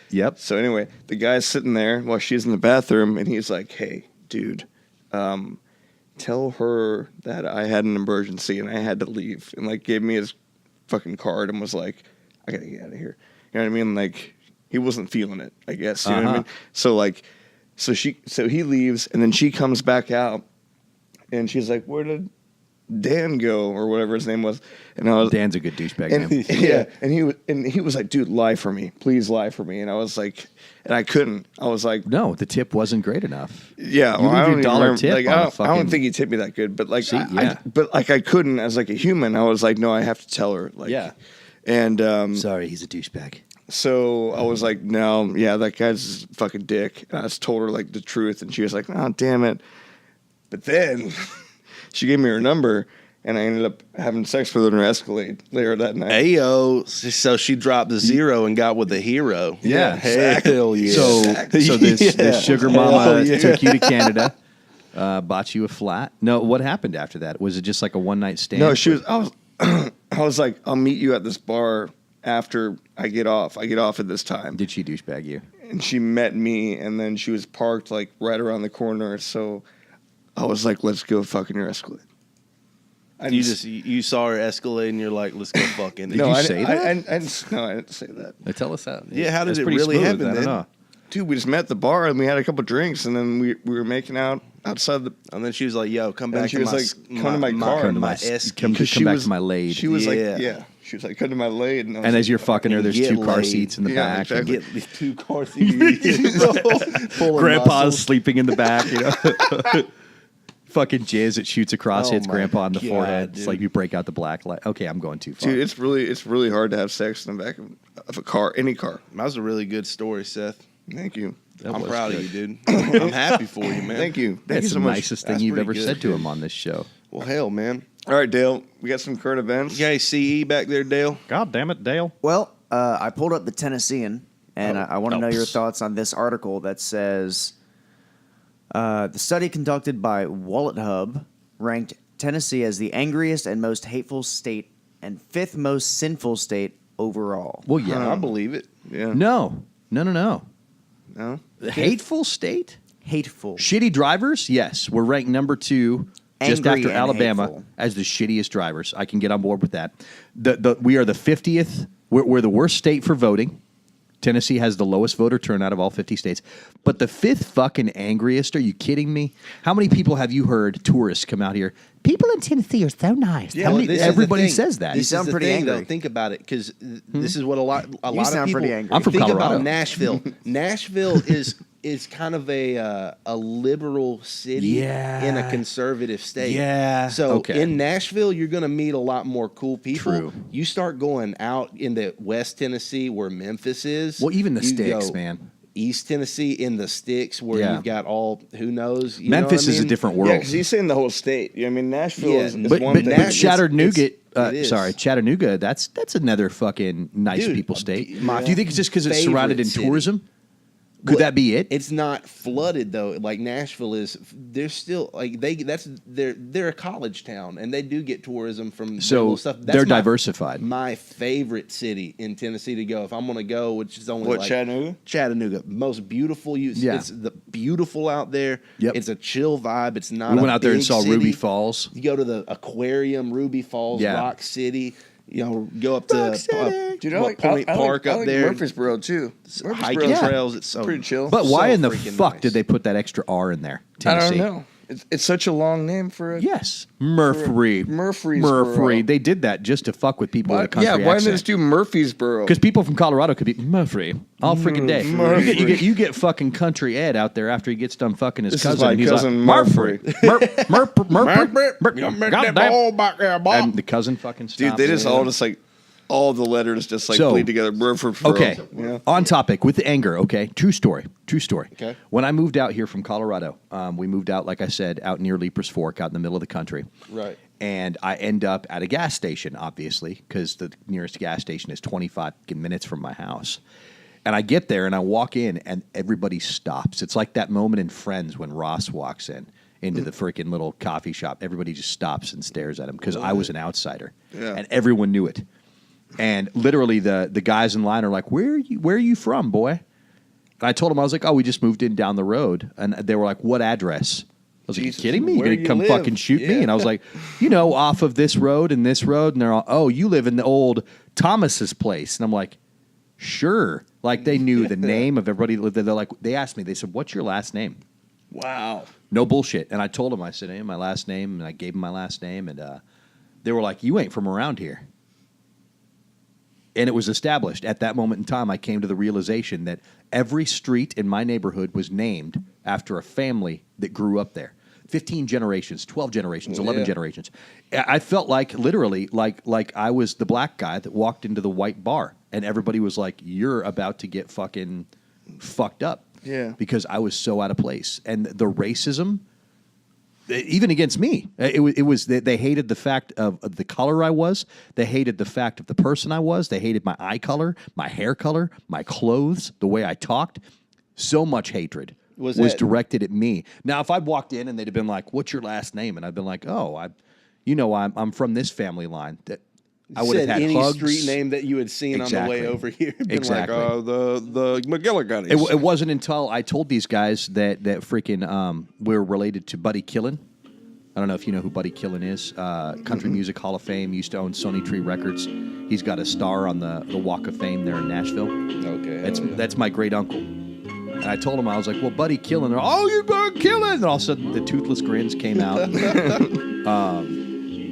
Yep. So anyway, the guy's sitting there while she's in the bathroom, and he's like, "Hey, dude, tell her that I had an emergency and I had to leave," and like gave me his fucking card and was like, "I gotta get out of here." You know what I mean? Like he wasn't feeling it, I guess. You know what I mean? So he leaves, and then she comes back out, and she's like, "Where did Dan go or whatever his name was, and I was Dan's a good douchebag and name. yeah, and he was like, dude, lie for me, please lie for me, and I was like, and I couldn't. I was like, No, the tip wasn't great enough. yeah, You leave I your don't even dollar remember- tip like, on I the don't fucking- think he tipped me that good, but like, See, yeah. but like I couldn't as like a human. I was like, no, I have to tell her, like, Yeah. and Sorry, he's a douchebag. so I was like, no, yeah, that guy's a fucking dick. And I just told her like the truth, and she was like, oh, damn it. But then she gave me her number, and I ended up having sex with her in her Escalade later that night. Ayo, so she dropped the 0 and got with the hero. Yeah, hell yeah. So this Yeah. sugar Hell mama yeah. took you to Canada, bought you a flat. No, what happened after that? Was it just like a one night stand? No, she was. I was like, I'll meet you at this bar after I get off. I get off at this time. Did she douchebag you? And she met me, and then she was parked like right around the corner. So I was like, let's go fucking your Escalade. You saw her Escalade and you're like, let's go fucking. Did you say that? I didn't say that. Tell us that. Yeah, how did That's it pretty really smooth. happen I don't then? know. Dude, we just met at the bar and we had a couple drinks, and then we were making out outside the. And then she was like, "Yo, come And back she to was my like, come to my car. Come to my my Esky." come Because back to my lade. She was Yeah. like, yeah. She was like, come to my lade. And, I was and like, as you're fucking her, there's Get two car laid. seats in the Yeah, back. exactly. Get these 2 car seats. Grandpa's sleeping in the back. You know, fucking jizz. It shoots across, Oh hits my Grandpa in the God, forehead. It's dude. like you break out the black light. Okay, I'm going too far. Dude, it's really hard to have sex in the back of a car, any car. That was a really good story, Seth. Thank you. I'm was proud good. of you, dude. I'm happy for you, man. Thank you. Thank That's you the so much. nicest thing That's you've pretty ever good. said to him on this show. Well, hell, man. All right, Dale, we got some current events. You got any CE back there, Dale? God damn it, Dale. Well, I pulled up the Tennessean, and I want to know your Oops. thoughts on this article that says the study conducted by Wallet Hub ranked Tennessee as the angriest and most hateful state and 5th most sinful state overall. Well, yeah. I believe it. Yeah. No. No? The hateful state? Hateful. Shitty drivers? Yes. We're ranked number 2, just Angry after and Alabama, hateful. as the shittiest drivers. I can get on board with that. We are the 50th. We're the worst state for voting. Tennessee has the lowest voter turnout of all 50 states. But the 5th fucking angriest, are you kidding me? How many people have you heard, tourists, come out here? People in Tennessee are so nice. Yeah, How many- this is the everybody thing. says that. You This sound is the pretty thing, though. angry. Think about it, because this is what a lot You of sound people. pretty angry. I'm from think Colorado. about Nashville. Nashville is kind of a liberal city Yeah. in a conservative state. Yeah. So Okay. in Nashville, you're going to meet a lot more cool people. True. You start going out into West Tennessee, where Memphis is. Well, even the You sticks, go man. East Tennessee in the sticks, where Yeah. you've got all who knows. You know Memphis what I is a mean? different Yeah, world. because he's saying the whole state. I mean, Nashville Yeah, is But, one but, thing. but Chattanooga, it is. Chattanooga, that's another fucking nice Dude, people state. my Do you think it's just because it's surrounded in favorite city. tourism? Could Well, that be it? It's not flooded though. Like Nashville is. They're still like they're a college town, and they do get tourism from their So little stuff. they're diversified. My favorite city in Tennessee to go if I'm going to go, which is only What, like Chattanooga? Most beautiful. Yeah. It's the beautiful out there. Yep. It's a chill vibe. It's not. We a went out there and big saw city. Ruby Falls. You go to the aquarium, Ruby Falls, Yeah. Rock City. You know, go up to Do you know, like, Point Park I up like there. Murfreesboro, too. Hiking Yeah. trails. It's so pretty chill. But why so in the freaking fuck nice. did they put that extra R in there? I Tennessee? don't know. It's such a long name for a... Yes, Murphy. Murfreesboro. Murphy. They did that just to fuck with people with a country Yeah, why didn't they accent. just do Murfreesboro? Because people from Colorado could be Murphy all freaking day. Murphy. You get fucking country Ed out there after he gets done fucking his This is cousin. my and he's cousin, like, Murphy. And the cousin fucking stops. Dude, they just all just like... All the letters just like So- bleed together. Murfreesboro. Okay, Yeah. on topic with the anger. Okay, true story. Okay. When I moved out here from Colorado, we moved out, like I said, out near Leapers Fork, out in the middle of the country. Right. And I end up at a gas station, obviously, because the nearest gas station is 25 minutes from my house. And I get there and I walk in and everybody stops. It's like that moment in Friends when Ross walks into the freaking little coffee shop. Everybody just stops and stares at him because I was an outsider. Yeah. And everyone knew it. And literally the guys in line are like, where are you from, boy? And I told them, I was like, oh, we just moved in down the road. And they were like, what address? I was like, you Jesus, kidding me? You're where going to you come live? fucking shoot me? Yeah. And I was like, off of this road and this road. And they're all, oh, you live in the old Thomas's place. And I'm like, sure. Like they knew the name of everybody that lived there. They're like, they asked me, they said, what's your last name? Wow. No bullshit. And I told them, I said, hey, my last name, and I gave them my last name, and they were like, you ain't from around here. And it was established. At that moment in time, I came to the realization that every street in my neighborhood was named after a family that grew up there. 15 generations, 12 generations, 11 generations. I felt like, literally, like I was the black guy that walked into the white bar, and everybody was like, you're about to get fucking fucked up. Yeah. Because I was so out of place. And the racism, even against me, it was they hated the fact of the color I was. They hated the fact of the person I was. They hated my eye color, my hair color, my clothes, the way I talked. So much hatred was directed at me. Now, if I'd walked in and they'd have been like, what's your last name? And I'd been like, oh, I'm from this family line. That I would have had any hugs. street name that you had seen on the way over here. Been Exactly. Like, the McGilligan. It wasn't until I told these guys that freaking we're related to Buddy Killen. I don't know if you know who Buddy Killen is. Country Music Hall of Fame. Used to own Sony Tree Records. He's got a star on the Walk of Fame there in Nashville. Okay. That's my great uncle. And I told him, I was like, well, Buddy Killen. They're, oh, you Buddy Killen. And all of a sudden, the toothless grins came out.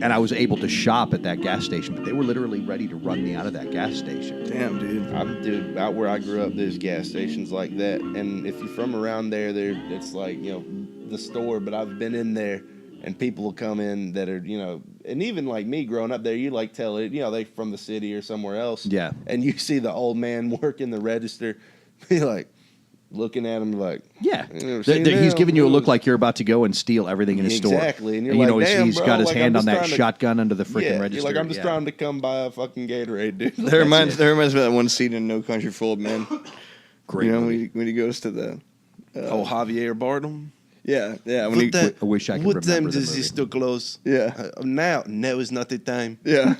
And I was able to shop at that gas station, but they were literally ready to run me out of that gas station. Damn, dude. Dude, out where I grew up, there's gas stations like that. And if you're from around there, it's like, the store, but I've been in there, and people will come in that are, and even like me growing up there, you like tell it, they from the city or somewhere else. Yeah. And you see the old man working the register, be like, looking at him like, yeah, he's giving you a look like you're about to go and steal everything in his store. Exactly, and you're like, damn, he's bro, got his like, hand on that shotgun under the freaking register. You're like, I'm just trying to come buy a fucking Gatorade, dude. That reminds me of that one scene in No Country for Old Men. Great. When he goes to the Javier Bardem. Yeah. I wish I could what remember time the does movie. he still close? Yeah. Now is not the time. Yeah.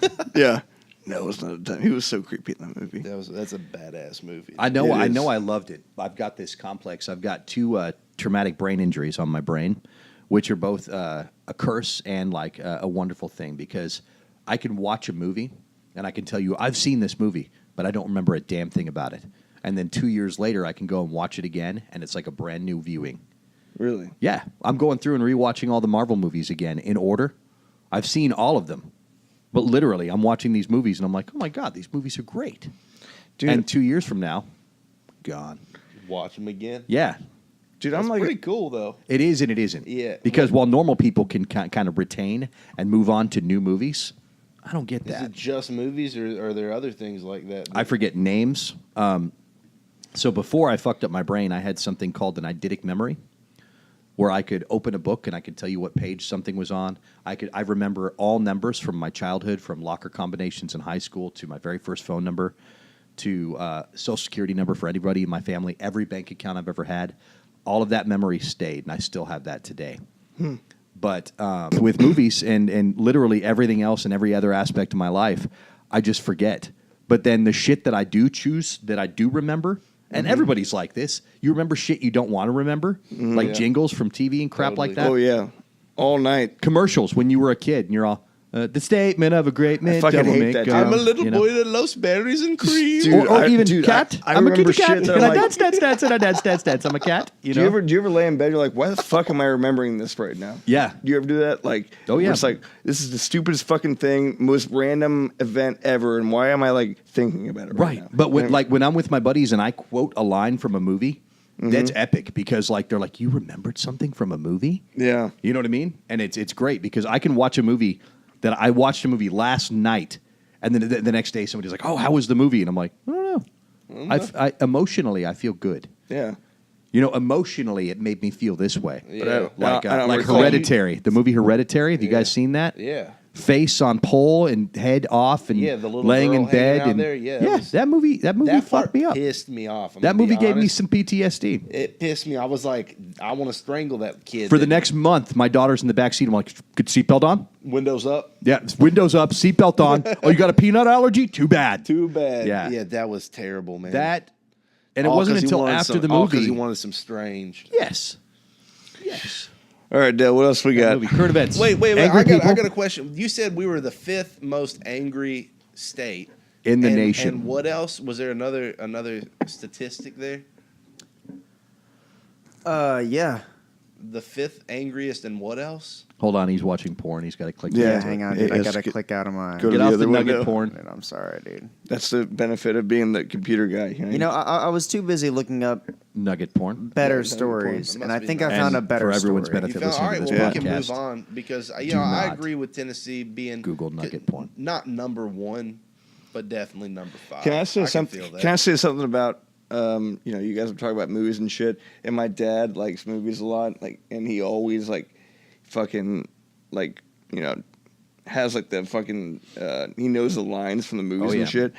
No, it's not a time. He was so creepy in that movie. That's a badass movie. I know I loved it. I've got this complex. I've got 2 traumatic brain injuries on my brain, which are both a curse and like a wonderful thing, because I can watch a movie and I can tell you I've seen this movie, but I don't remember a damn thing about it. And then 2 years later, I can go and watch it again, and it's like a brand new viewing. Really? Yeah, I'm going through and rewatching all the Marvel movies again in order. I've seen all of them. But literally, I'm watching these movies, and I'm like, oh, my God, these movies are great. Dude. And 2 years from now, gone. Watch them again. Yeah. Dude, That's I'm like... pretty cool, though. It is and it isn't. Yeah. Because while normal people can kind of retain and move on to new movies, I don't get Is that. it just movies, or are there other things like that? I forget names. So before I fucked up my brain, I had something called an eidetic memory, where I could open a book and I could tell you what page something was on. I remember all numbers from my childhood, from locker combinations in high school to my very first phone number to Social Security number for anybody in my family, every bank account I've ever had. All of that memory stayed, and I still have that today. But with movies and literally everything else and every other aspect of my life, I just forget. But then the shit that I do choose, that I do remember, and everybody's like this. You remember shit you don't want to remember, like jingles from TV and crap like that. Oh, yeah. All night. Commercials when you were a kid, and you're all, the statement of a great man. fucking double hate make, that, dude. I'm a little boy that loves berries and cream. Dude, or even cat. I I'm a remember kitty cat. shit that And I'm I like- dance, and I dance. I'm a cat. You know? Do you ever lay in bed? You're like, why the fuck am I remembering this right now? Yeah. Do you ever do that? Like, Oh, yeah. where it's like, this is the stupidest fucking thing, most random event ever, and why am I like thinking about it right now? But when I'm with my buddies and I quote a line from a movie, that's epic, because like they're like, you remembered something from a movie? Yeah. You know what I mean? And it's great because I can watch a movie that I watched a movie last night, and then the next day somebody's like, oh, how was the movie? And I'm like, I don't know. I emotionally, I feel good. Yeah. Emotionally, it made me feel this way. Yeah. Like I don't like recall. Hereditary, the movie Hereditary. Have you guys seen that? Yeah. Face on pole and head off and Yeah, the little laying girl in bed hanging out and there. Yeah, that movie That fucked part me up. pissed me off. I'm That gonna be movie gave me honest. some PTSD. It pissed me. I was like, I want to strangle that kid. For the next month, my daughter's in the back seat. I'm like, good seatbelt on? Windows up. Yeah, windows up, seatbelt on. Oh, you got a peanut allergy? Too bad. Too bad. Yeah. Yeah, that was terrible, man. And it All wasn't 'cause he until wanted after some- the all 'cause movie. he wanted some strange. Yes. All right, Dale, what else we got? Movie. Current events. Wait. Angry I people got a question. You said we were the 5th most angry state in the nation. And what else? Was there another statistic there? Yeah. the fifth angriest and what else? Hold on, he's watching porn. He's got to click. Yeah, into it. hang on, dude. I Yes, gotta get- click out of my. go to Get the off other the nugget window. porn. Dude, I'm sorry, dude. That's the benefit of being the computer guy. You know, I was too busy looking up Nugget porn. better Yeah, stories, porn. and I Must be think I nice. found a And better for everyone's story. benefit, You found, listen all to right, this well, we can podcast. move on because Do I not agree with Tennessee being Google nugget porn. not number one, but definitely number 5. Can I say something? feel that. Can I say something about you guys are talking about movies and shit, and my dad likes movies a lot, like, and he always fucking has the fucking he knows the lines from the movies Oh, yeah. and shit.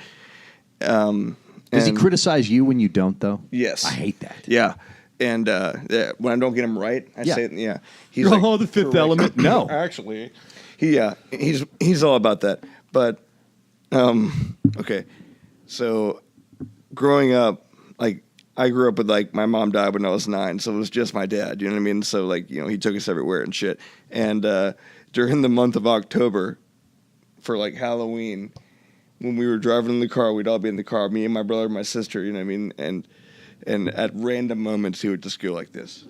Does he And- criticize you when you don't, though? Yes, I hate that. Yeah, and when I don't get him right, I Yeah. say yeah. He's Oh, the Fifth Element. No. actually, he's all about that. But okay, so growing up, I grew up with my mom died when I was 9, so it was just my dad. You know what I mean? So he took us everywhere and shit. And during the month of October, for Halloween, when we were driving in the car, we'd all be in the car, me and my brother and my sister. You know what I mean? And at random moments, he would just go like this.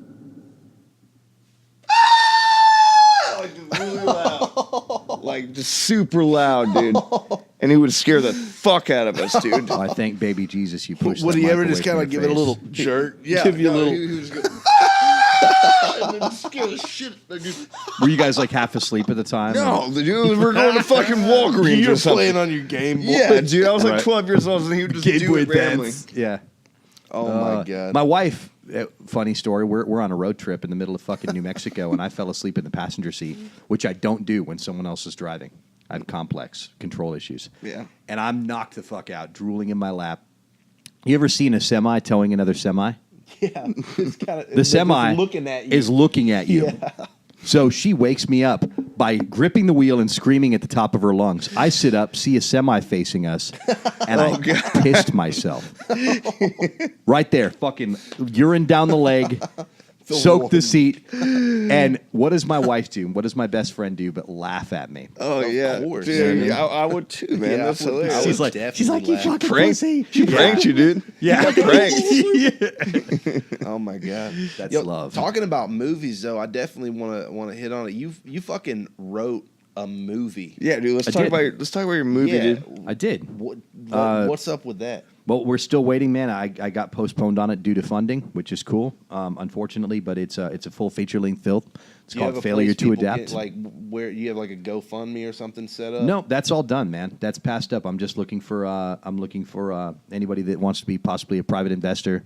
Just really loud. Just super loud, dude. And he would scare the fuck out of us, dude. Oh, I thank baby Jesus you pushed Would that he mic ever away just from kind of your give it a face. little jerk? Yeah, Give you a no, little. He was go, and then scare the shit. Were you guys half asleep at the time? No, dude, we're going to fucking Walgreens You're or something. playing on your Game Boy. Yeah, dude, I was Right. 12 years old, and he would just do it randomly. Yeah. Oh my god. My wife, funny story, we're on a road trip in the middle of fucking New Mexico, and I fell asleep in the passenger seat, which I don't do when someone else is driving. I have complex control issues. Yeah. And I'm knocked the fuck out, drooling in my lap. You ever seen a semi towing another semi? Yeah. It's kinda, The semi looking at you. is looking at you. So she wakes me up by gripping the wheel and screaming at the top of her lungs. I sit up, see a semi facing us, and I pissed myself. Right there, fucking urine down the leg, soaked the seat. And what does my wife do? What does my best friend do but laugh at me? Oh, yeah. course. Dude, Yeah, I would too, man. Yeah, That's I would- hilarious. I would She's like, definitely you laugh. fucking Pranked. pussy. She pranked you, dude. Yeah. You got pranked. Oh my god, That's love. Talking about movies, though, I definitely want to hit on it. You fucking wrote a movie. Yeah, dude. Let's I talk did. about your movie, Yeah. dude. I did. What's up with that? Well, we're still waiting, man. I got postponed on it due to funding, which is cool, unfortunately. But it's a full feature length film. It's Do you have called a Failure place to people Adapt. get, where you have a GoFundMe or something set up? No, that's all done, man. That's passed up. I'm just looking for anybody that wants to be possibly a private investor,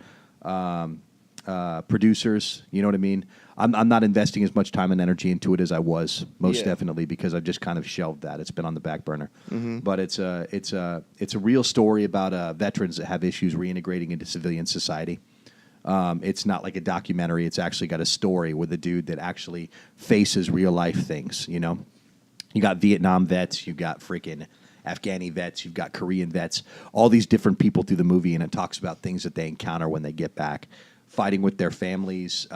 producers. You know what I mean? I'm not investing as much time and energy into it as I was, most Yeah. definitely, because I've just kind of shelved that. It's been on the back burner. But it's a real story about veterans that have issues reintegrating into civilian society. It's not like a documentary. It's actually got a story with a dude that actually faces real life things. You know, you got Vietnam vets, you got freaking Afghani vets, you've got Korean vets, all these different people through the movie, and it talks about things that they encounter when they get back, fighting with their families,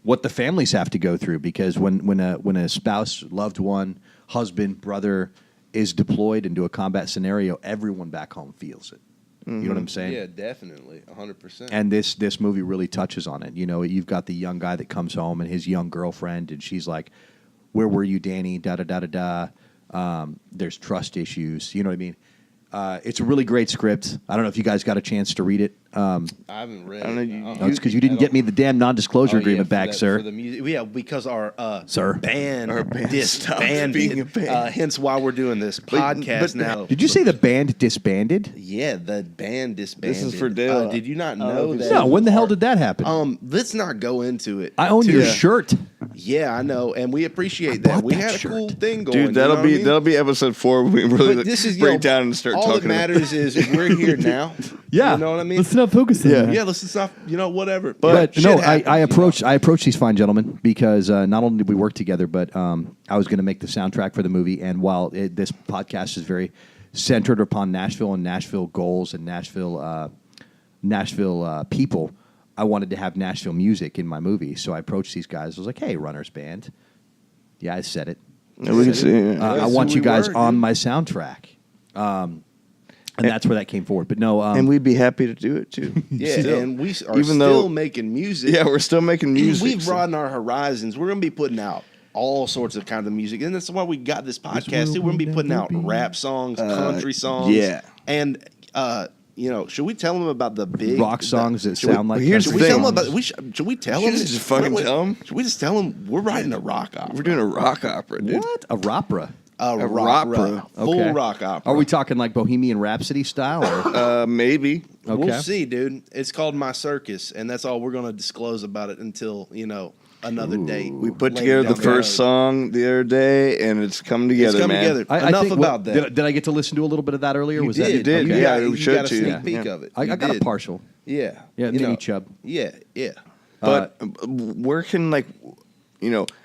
what the families have to go through, because when a spouse, loved one, husband, brother is deployed into a combat scenario, everyone back home feels it. You know what I'm saying? Yeah, definitely, 100%. And this movie really touches on it. You know, you've got the young guy that comes home and his young girlfriend, and she's like, "Where were you, Danny?" Da da da da da. There's trust issues. You know what I mean? It's a really great script. I don't know if you guys got a chance to read it. I haven't read I don't know, it. you- It's because you didn't get me the damn non-disclosure agreement back, sir. For the music. Yeah, because our Sir. band, Our band stopped being a band. hence why we're doing this podcast but- now. Did you say the band disbanded? Yeah, the band disbanded. This is for Dale. Did you not I don't know know if that? you No. When the hell did that happen? Let's not go into it. I own too- your shirt. Yeah, I know, and we appreciate that. bought We that had a shirt. cool thing going. Dude, you know what I mean? that'll be episode 4 when we really But this is break down and start all talking that matters is we're here now. Yeah. You know what I mean? Let's not focus on that. Yeah, let's just not, whatever. But shit no, happens, I you approached know? I approached these fine gentlemen because not only did we work together, but I was going to make the soundtrack for the movie. And while this podcast is very centered upon Nashville and Nashville goals and Nashville people, I wanted to have Nashville music in my movie. So I approached these guys. I was like, "Hey, Runners Band, yeah, I said it. Yeah, we can see. Yeah. I That's want who you we guys were, on dude. my soundtrack." And that's where that came forward. But no, and we'd be happy to do it too. Yeah, Still. and we are Even still though- making music. Yeah, we're still making music. We've so- broadened our horizons. We're going to be putting out all sorts of kinds of music. And that's why we got this podcast, too. We're going to be putting out rap songs, country songs. yeah. And, should we tell them about the big rock songs that should we- sound like here's Should the we tell thing. them about? Should we tell them? Should just fucking tell them? Should we just tell them we're writing a rock opera? We're doing a rock opera, dude. what? A opera? a rock rock opera. full Okay. rock opera. Are we talking like Bohemian Rhapsody style? Or? Maybe. Okay. We'll see, dude. It's called My Circus, and that's all we're going to disclose about it until another date. We put later together down the first road. song the other day, and it's come together, It's come man. together. Enough think, about that. Did I get to listen to a little bit of that earlier? You Was did. that did. Okay. Yeah, you we showed got a to you. sneak peek Yeah. of it. I You got a did. partial. Yeah. Yeah, You mini know. chub. Yeah. But where can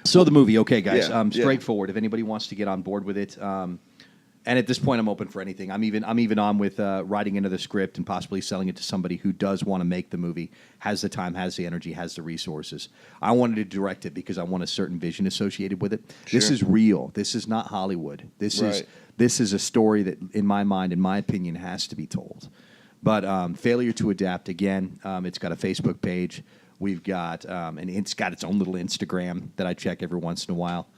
So the movie, okay, guys. Yeah, yeah. Straightforward. If anybody wants to get on board with it, and at this point, I'm open for anything. I'm even on with writing into the script and possibly selling it to somebody who does want to make the movie, has the time, has the energy, has the resources. I wanted to direct it because I want a certain vision associated with it. This Sure. is real. This is not Hollywood. This is a story that, in my mind, in my opinion, has to be told. But failure to adapt again. It's got a Facebook page. We've got and it's got its own little Instagram that I check every once in a while.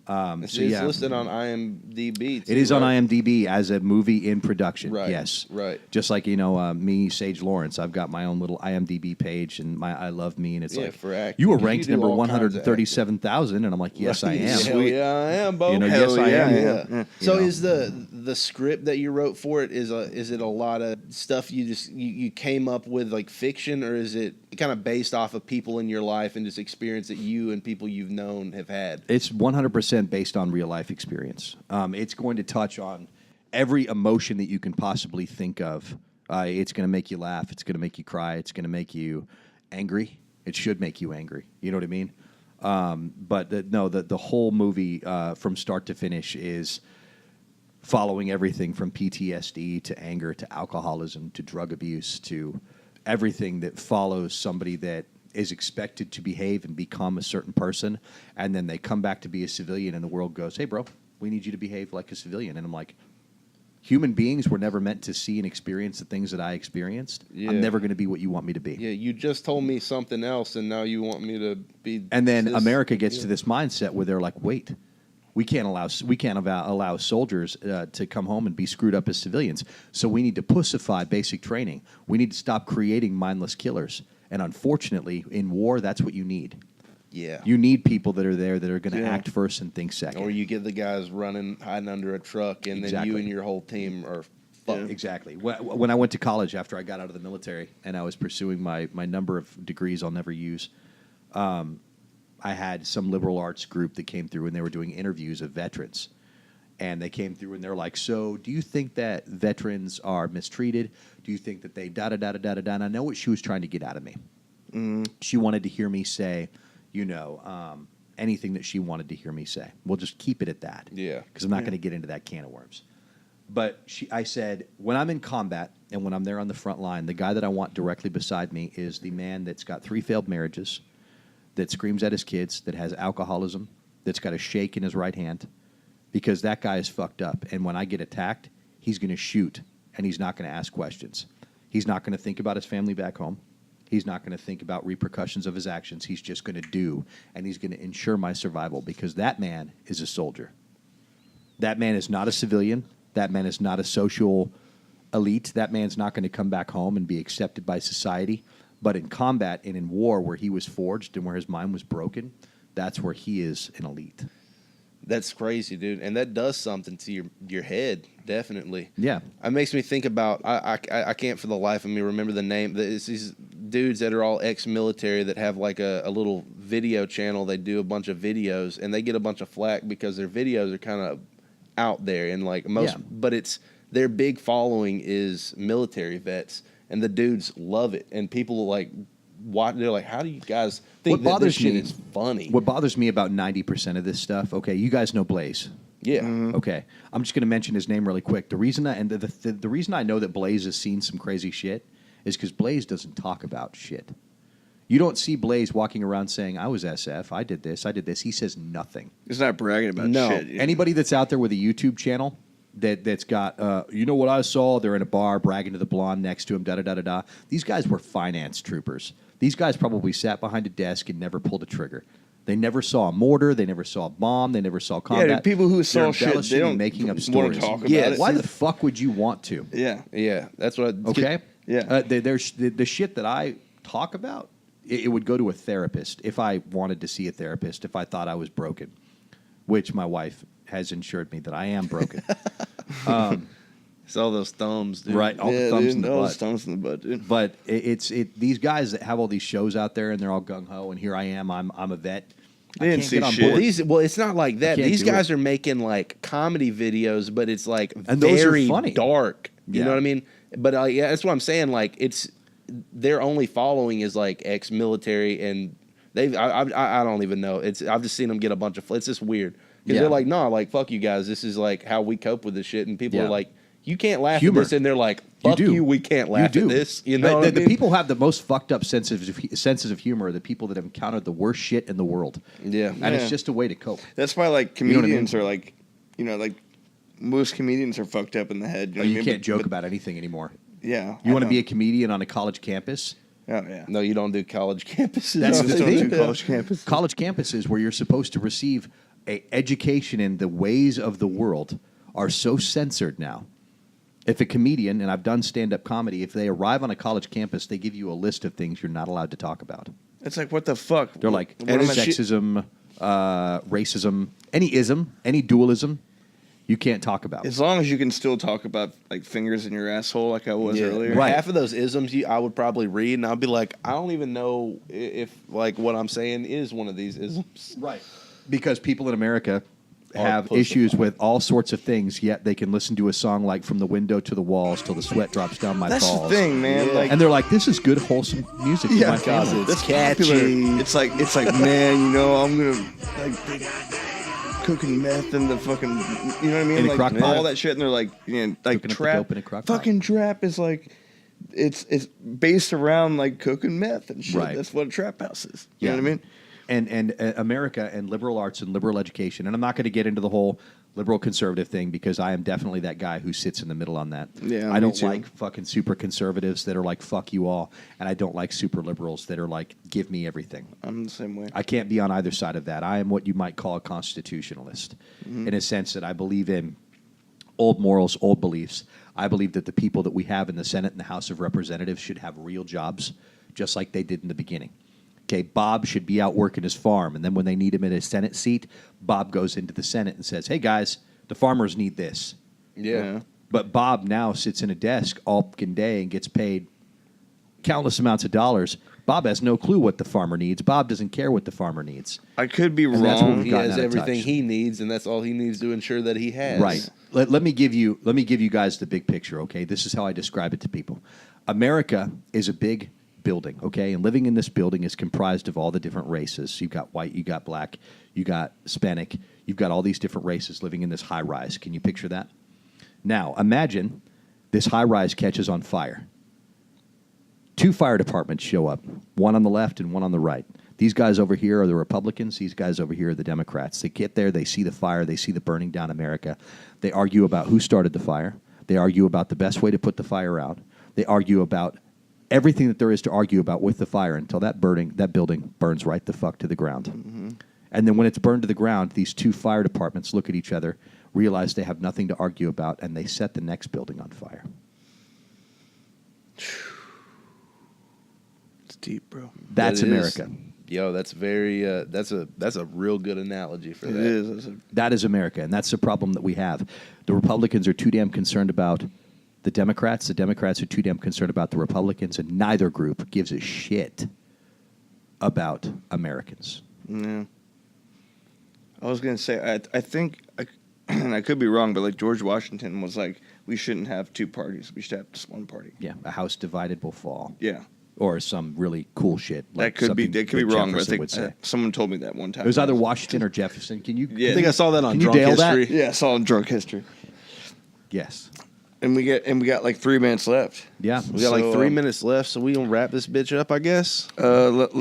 It's listed on IMDb. It is on IMDb as a movie in production. Right, Yes. right. Just like me, Sage Lawrence. I've got my own little IMDb page and my I Love Me, and it's Yeah, like for acting. you were You ranked do number all kinds of 137,000, and I'm like, yes, I am. Hell yeah, I am, Bo. You know, Hell yes, I yeah, am. yeah. So You know. is the script that you wrote for it is it a lot of stuff you came up with, like fiction, or is it kind of based off of people in your life and just experience that you and people you've known have had? It's 100% based on real life experience. It's going to touch on every emotion that you can possibly think of. It's going to make you laugh. It's going to make you cry. It's going to make you angry. It should make you angry. You know what I mean? But the whole movie from start to finish is following everything from PTSD to anger to alcoholism to drug abuse to everything that follows somebody that is expected to behave and become a certain person, and then they come back to be a civilian, and the world goes, "Hey, bro, we need you to behave like a civilian." And I'm like, human beings were never meant to see and experience the things that I experienced. Yeah. I'm never going to be what you want me to be. Yeah, you just told me something else, and now you want me to be. And then this. America gets to this mindset where they're like, "Wait, we can't allow soldiers to come home and be screwed up as civilians. So we need to pussify basic training. We need to stop creating mindless killers." And unfortunately, in war, that's what you need. Yeah. You need people that are there that are going to Yeah. act first and think second. Or you get the guys hiding under a truck, and then you Exactly. and your whole team are fucked. Exactly. When I went to college after I got out of the military and I was pursuing my number of degrees I'll never use, I had some liberal arts group that came through and they were doing interviews of veterans. And they came through and they're like, "So do you think that veterans are mistreated? Do you think that they da-da-da-da-da-da?" And I know what she was trying to get out of me. She wanted to hear me say, anything that she wanted to hear me say. We'll just keep it at that. Yeah. Because I'm not going to get into that can of worms. But I said, when I'm in combat and when I'm there on the front line, the guy that I want directly beside me is the man that's got 3 failed marriages, that screams at his kids, that has alcoholism, that's got a shake in his right hand, because that guy is fucked up. And when I get attacked, he's going to shoot, and he's not going to ask questions. He's not going to think about his family back home. He's not going to think about repercussions of his actions. He's just going to do, and he's going to ensure my survival, because that man is a soldier. That man is not a civilian. That man is not a social elite. That man's not going to come back home and be accepted by society. But in combat and in war, where he was forged and where his mind was broken, that's where he is an elite. That's crazy, dude, and that does something to your head, definitely. Yeah. It makes me think about I can't for the life of me remember the name. It's these dudes that are all ex-military that have like a little video channel. They do a bunch of videos, and they get a bunch of flack because their videos are kind of out there, and like most, Yeah. but it's their big following is military vets, and the dudes love it, and people like watch. They're like, "How do you guys think that this shit is funny?" What bothers me about 90% of this stuff, okay, you guys know Blaze. Yeah. Okay, I'm just going to mention his name really quick. The reason the reason I know that Blaze has seen some crazy shit is because Blaze doesn't talk about shit. You don't see Blaze walking around saying, "I was SF, I did this, I did this." He says nothing. He's not bragging about No. shit. Anybody that's out there with a YouTube channel, that's got, you know what I saw? They're in a bar bragging to the blonde next to him, da-da-da-da-da. These guys were finance troopers. These guys probably sat behind a desk and never pulled a trigger. They never saw a mortar. They never saw a bomb. They never saw combat. Yeah, the people who saw They're shit, embellishing they and don't making up want stories. to talk about Yeah, it. Why the fuck would you want to? Yeah. Yeah, that's what. Okay? Yeah. There's the shit that I talk about, it would go to a therapist if I wanted to see a therapist, if I thought I was broken, which my wife has assured me that I am broken. It's all those thumbs, dude. Right, all the Yeah, thumbs dude, in the all butt. those thumbs in the butt, dude. But it's these guys that have all these shows out there and they're all gung ho, and here I am, I'm a vet. They I didn't can't see get on shit. board. Well, it's not like that. can't These do guys it. are making like comedy videos, but it's like And those are very funny. dark. You Yeah. know what I mean? But yeah, that's what I'm saying. Like it's their only following is like ex-military, and I don't even know. I've just seen them get a bunch of. It's just weird because Yeah. they're like, no, like fuck you guys. This is like how we cope with this shit, and people Yeah. are like, you can't laugh Humor. at this, and they're like, fuck do. you, we can't laugh do. at this. You know, the, what I the mean? people who have the most fucked up senses of humor are the people that have encountered the worst shit in the world. Yeah. And Yeah. it's just a way to cope. That's why, like, know what I comedians mean? are like, like most comedians are fucked up in the head. You know You what I mean? can't But- joke but- about anything anymore. Yeah. You want to I be a know. comedian on a college campus? Oh yeah. No, you don't do college campuses. That's Just the don't thing. do college campus. College campuses where you're supposed to receive a education in the ways of the world are so censored now. If a comedian, and I've done stand-up comedy, if they arrive on a college campus, they give you a list of things you're not allowed to talk about. It's like, what the fuck? They're like What am I- sexism, racism, any ism, any dualism, you can't talk about. As long as you can still talk about like fingers in your asshole, like I was earlier. Right. Half of those isms I would probably read, and I'd be like, I don't even know if like what I'm saying is one of these isms. Right. Because people in America Are have issues with all sorts of things, yet they can listen to a song like From the Window to the Walls Till the Sweat Drops Down My That's Balls. the thing, man. Yeah. Like, And they're like, this is good, wholesome music for yeah, my family. it's that's catchy. popular. It's like, man, I'm gonna like cooking meth in the fucking, you know what I mean? In a Like crock pot. all that shit, and they're like, like Cooking up the trap. dope in a crock pot. Fucking trap is like, it's based around like cooking meth and shit. Right. That's what a trap house is. You know what I mean? And America and liberal arts and liberal education, and I'm not going to get into the whole liberal conservative thing because I am definitely that guy who sits in the middle on that. Yeah, I me don't too. like fucking super conservatives that are like fuck you all, and I don't like super liberals that are like give me everything. I'm the same way. I can't be on either side of that. I am what you might call a constitutionalist in a sense that I believe in old morals, old beliefs. I believe that the people that we have in the Senate and the House of Representatives should have real jobs, just like they did in the beginning. Okay, Bob should be out working his farm, and then when they need him in his Senate seat, Bob goes into the Senate and says, hey, guys, the farmers need this. Yeah. But Bob now sits in a desk all fucking day and gets paid countless amounts of dollars. Bob has no clue what the farmer needs. Bob doesn't care what the farmer needs. I could be And that's what wrong. we've He gotten has out of everything touch. he needs, and that's all he needs to ensure that he has. Right. Let me give you guys the big picture, okay? This is how I describe it to people. America is a big building, okay? And living in this building is comprised of all the different races. You've got white, you got black, you got Hispanic, you've got all these different races living in this high rise. Can you picture that? Now, imagine this high rise catches on fire. 2 fire departments show up, one on the left and one on the right. These guys over here are the Republicans. These guys over here are the Democrats. They get there. They see the fire. They see the burning down America. They argue about who started the fire. They argue about the best way to put the fire out. They argue about everything that there is to argue about with the fire until that building burns right the fuck to the ground. Mm-hmm. And then when it's burned to the ground, these 2 fire departments look at each other, realize they have nothing to argue about, and they set the next building on fire. It's deep, bro. That's That is- America. Yo, that's very. That's a real good analogy for It that. is. That is America, and that's the problem that we have. The Republicans are too damn concerned about the Democrats. The Democrats are too damn concerned about the Republicans, and neither group gives a shit about Americans. Yeah. I was gonna say I think and I could be wrong, but like George Washington was like, we shouldn't have 2 parties. We should have just one party. Yeah, a house divided will fall. Yeah. Or some really cool shit. That could be something wrong, but I Jefferson think would say. someone told me that one time. It was either Washington or Jefferson. Can you? Yeah. I think I saw that on Can you Drunk dale that? History. Yeah, I saw in Drunk History. Yes. And we got like 3 minutes left. Yeah. We got like So, 3 minutes left, so we gonna wrap this bitch up, I guess. Let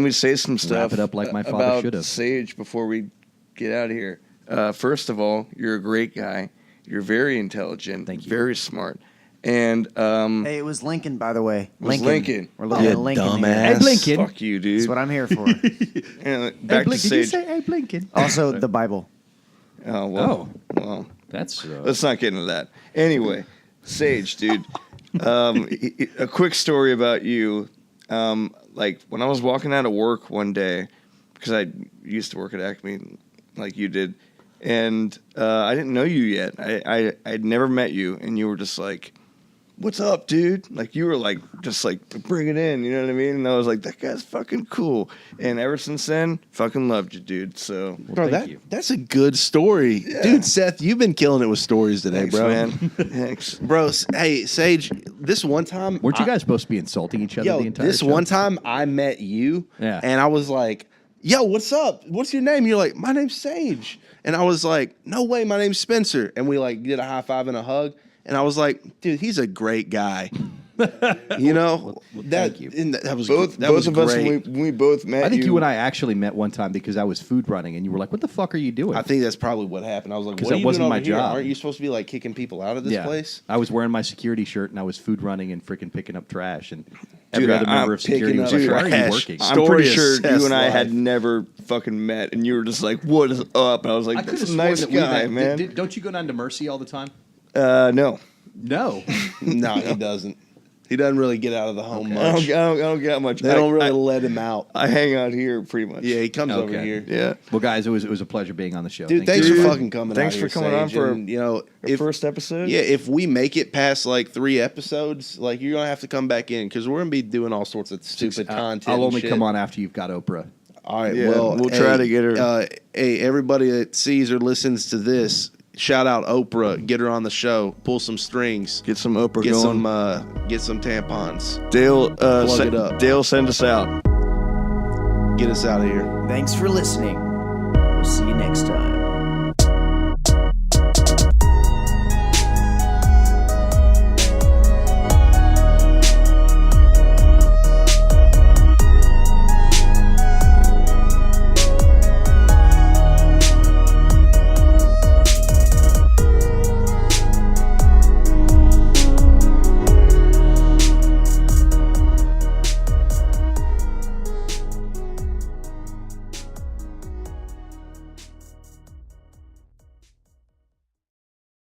me say some stuff. it up like my father about should have. Sage before we get out of here. First of all, you're a great guy, You're very intelligent. Thank you. Very smart. And Hey, it was Lincoln, by the way. was Lincoln. We're looking at Lincoln dumbass. here. Hey, Blinken. fuck you, dude. That's what I'm here for. And Hey, back to Blink, did you Sage. say, hey, Blinken? Also, the Bible. Oh well. Well, That's let's not get into that. Anyway, Sage, dude. A quick story about you. Like when I was walking out of work one day, because I used to work at Acme, like you did, and I didn't know you yet. I'd never met you, and you were just like, "What's up, dude?" Like you were like, just like, bring it in, you know what I mean? And I was like, that guy's fucking cool. And ever since then, fucking loved you, dude. So, Bro, thank you. that's a good story. Dude, Seth, you've been killing it with stories today, thanks, bro. man. Thanks. Bro, hey, Sage, this one time... Weren't you guys supposed to be insulting each other the entire this show? one time I met you, Yeah. and I was like, yo, what's up? What's your name? You're like, my name's Sage. And I was like, no way, my name's Spencer. And we like did a high five and a hug. And I was like, dude, he's a great guy. You know? thank you. And that was Both of us, when we both met I think you and I actually met one time because I was food running, and you were like, what the fuck are you doing? I think that's probably what happened. I was like, 'Cause what are that you wasn't doing my over here? job. Aren't you supposed to be like kicking people out of this place? I was wearing my security shirt, and I was food running and freaking picking up trash. And Dude, every other I'm member of security picking was up like, why are you trash. working? I'm Story pretty of sure Seth's you and I life. had never fucking met, and you were just like, "What is up?" And I was like, I could "This have is a sworn nice that we guy, met. man." Don't you go down to Mercy all the time? No, No. No, he doesn't. He doesn't really get out of the home I much. don't get much. They don't really let him out. I hang out here pretty much. Yeah, he comes over Okay. here. yeah. Well, guys, it was a pleasure being on the show. Dude, Thank thanks you. for fucking coming Thanks out for here, coming on Sage. for And, you know, Our first episode. Yeah, if we make it past like 3 episodes, like you're gonna have to come back in because we're gonna be doing all sorts of stupid content. I'll and only shit. come on after you've got Oprah. All right, Yeah, well, we'll try to get her. Hey, everybody that sees or listens to this, shout out Oprah. Get her on the show. Pull some strings. Get some Oprah Get going. get some tampons. Dale, it up. Dale, send us out. Get us out of here. Thanks for listening. We'll see you next time.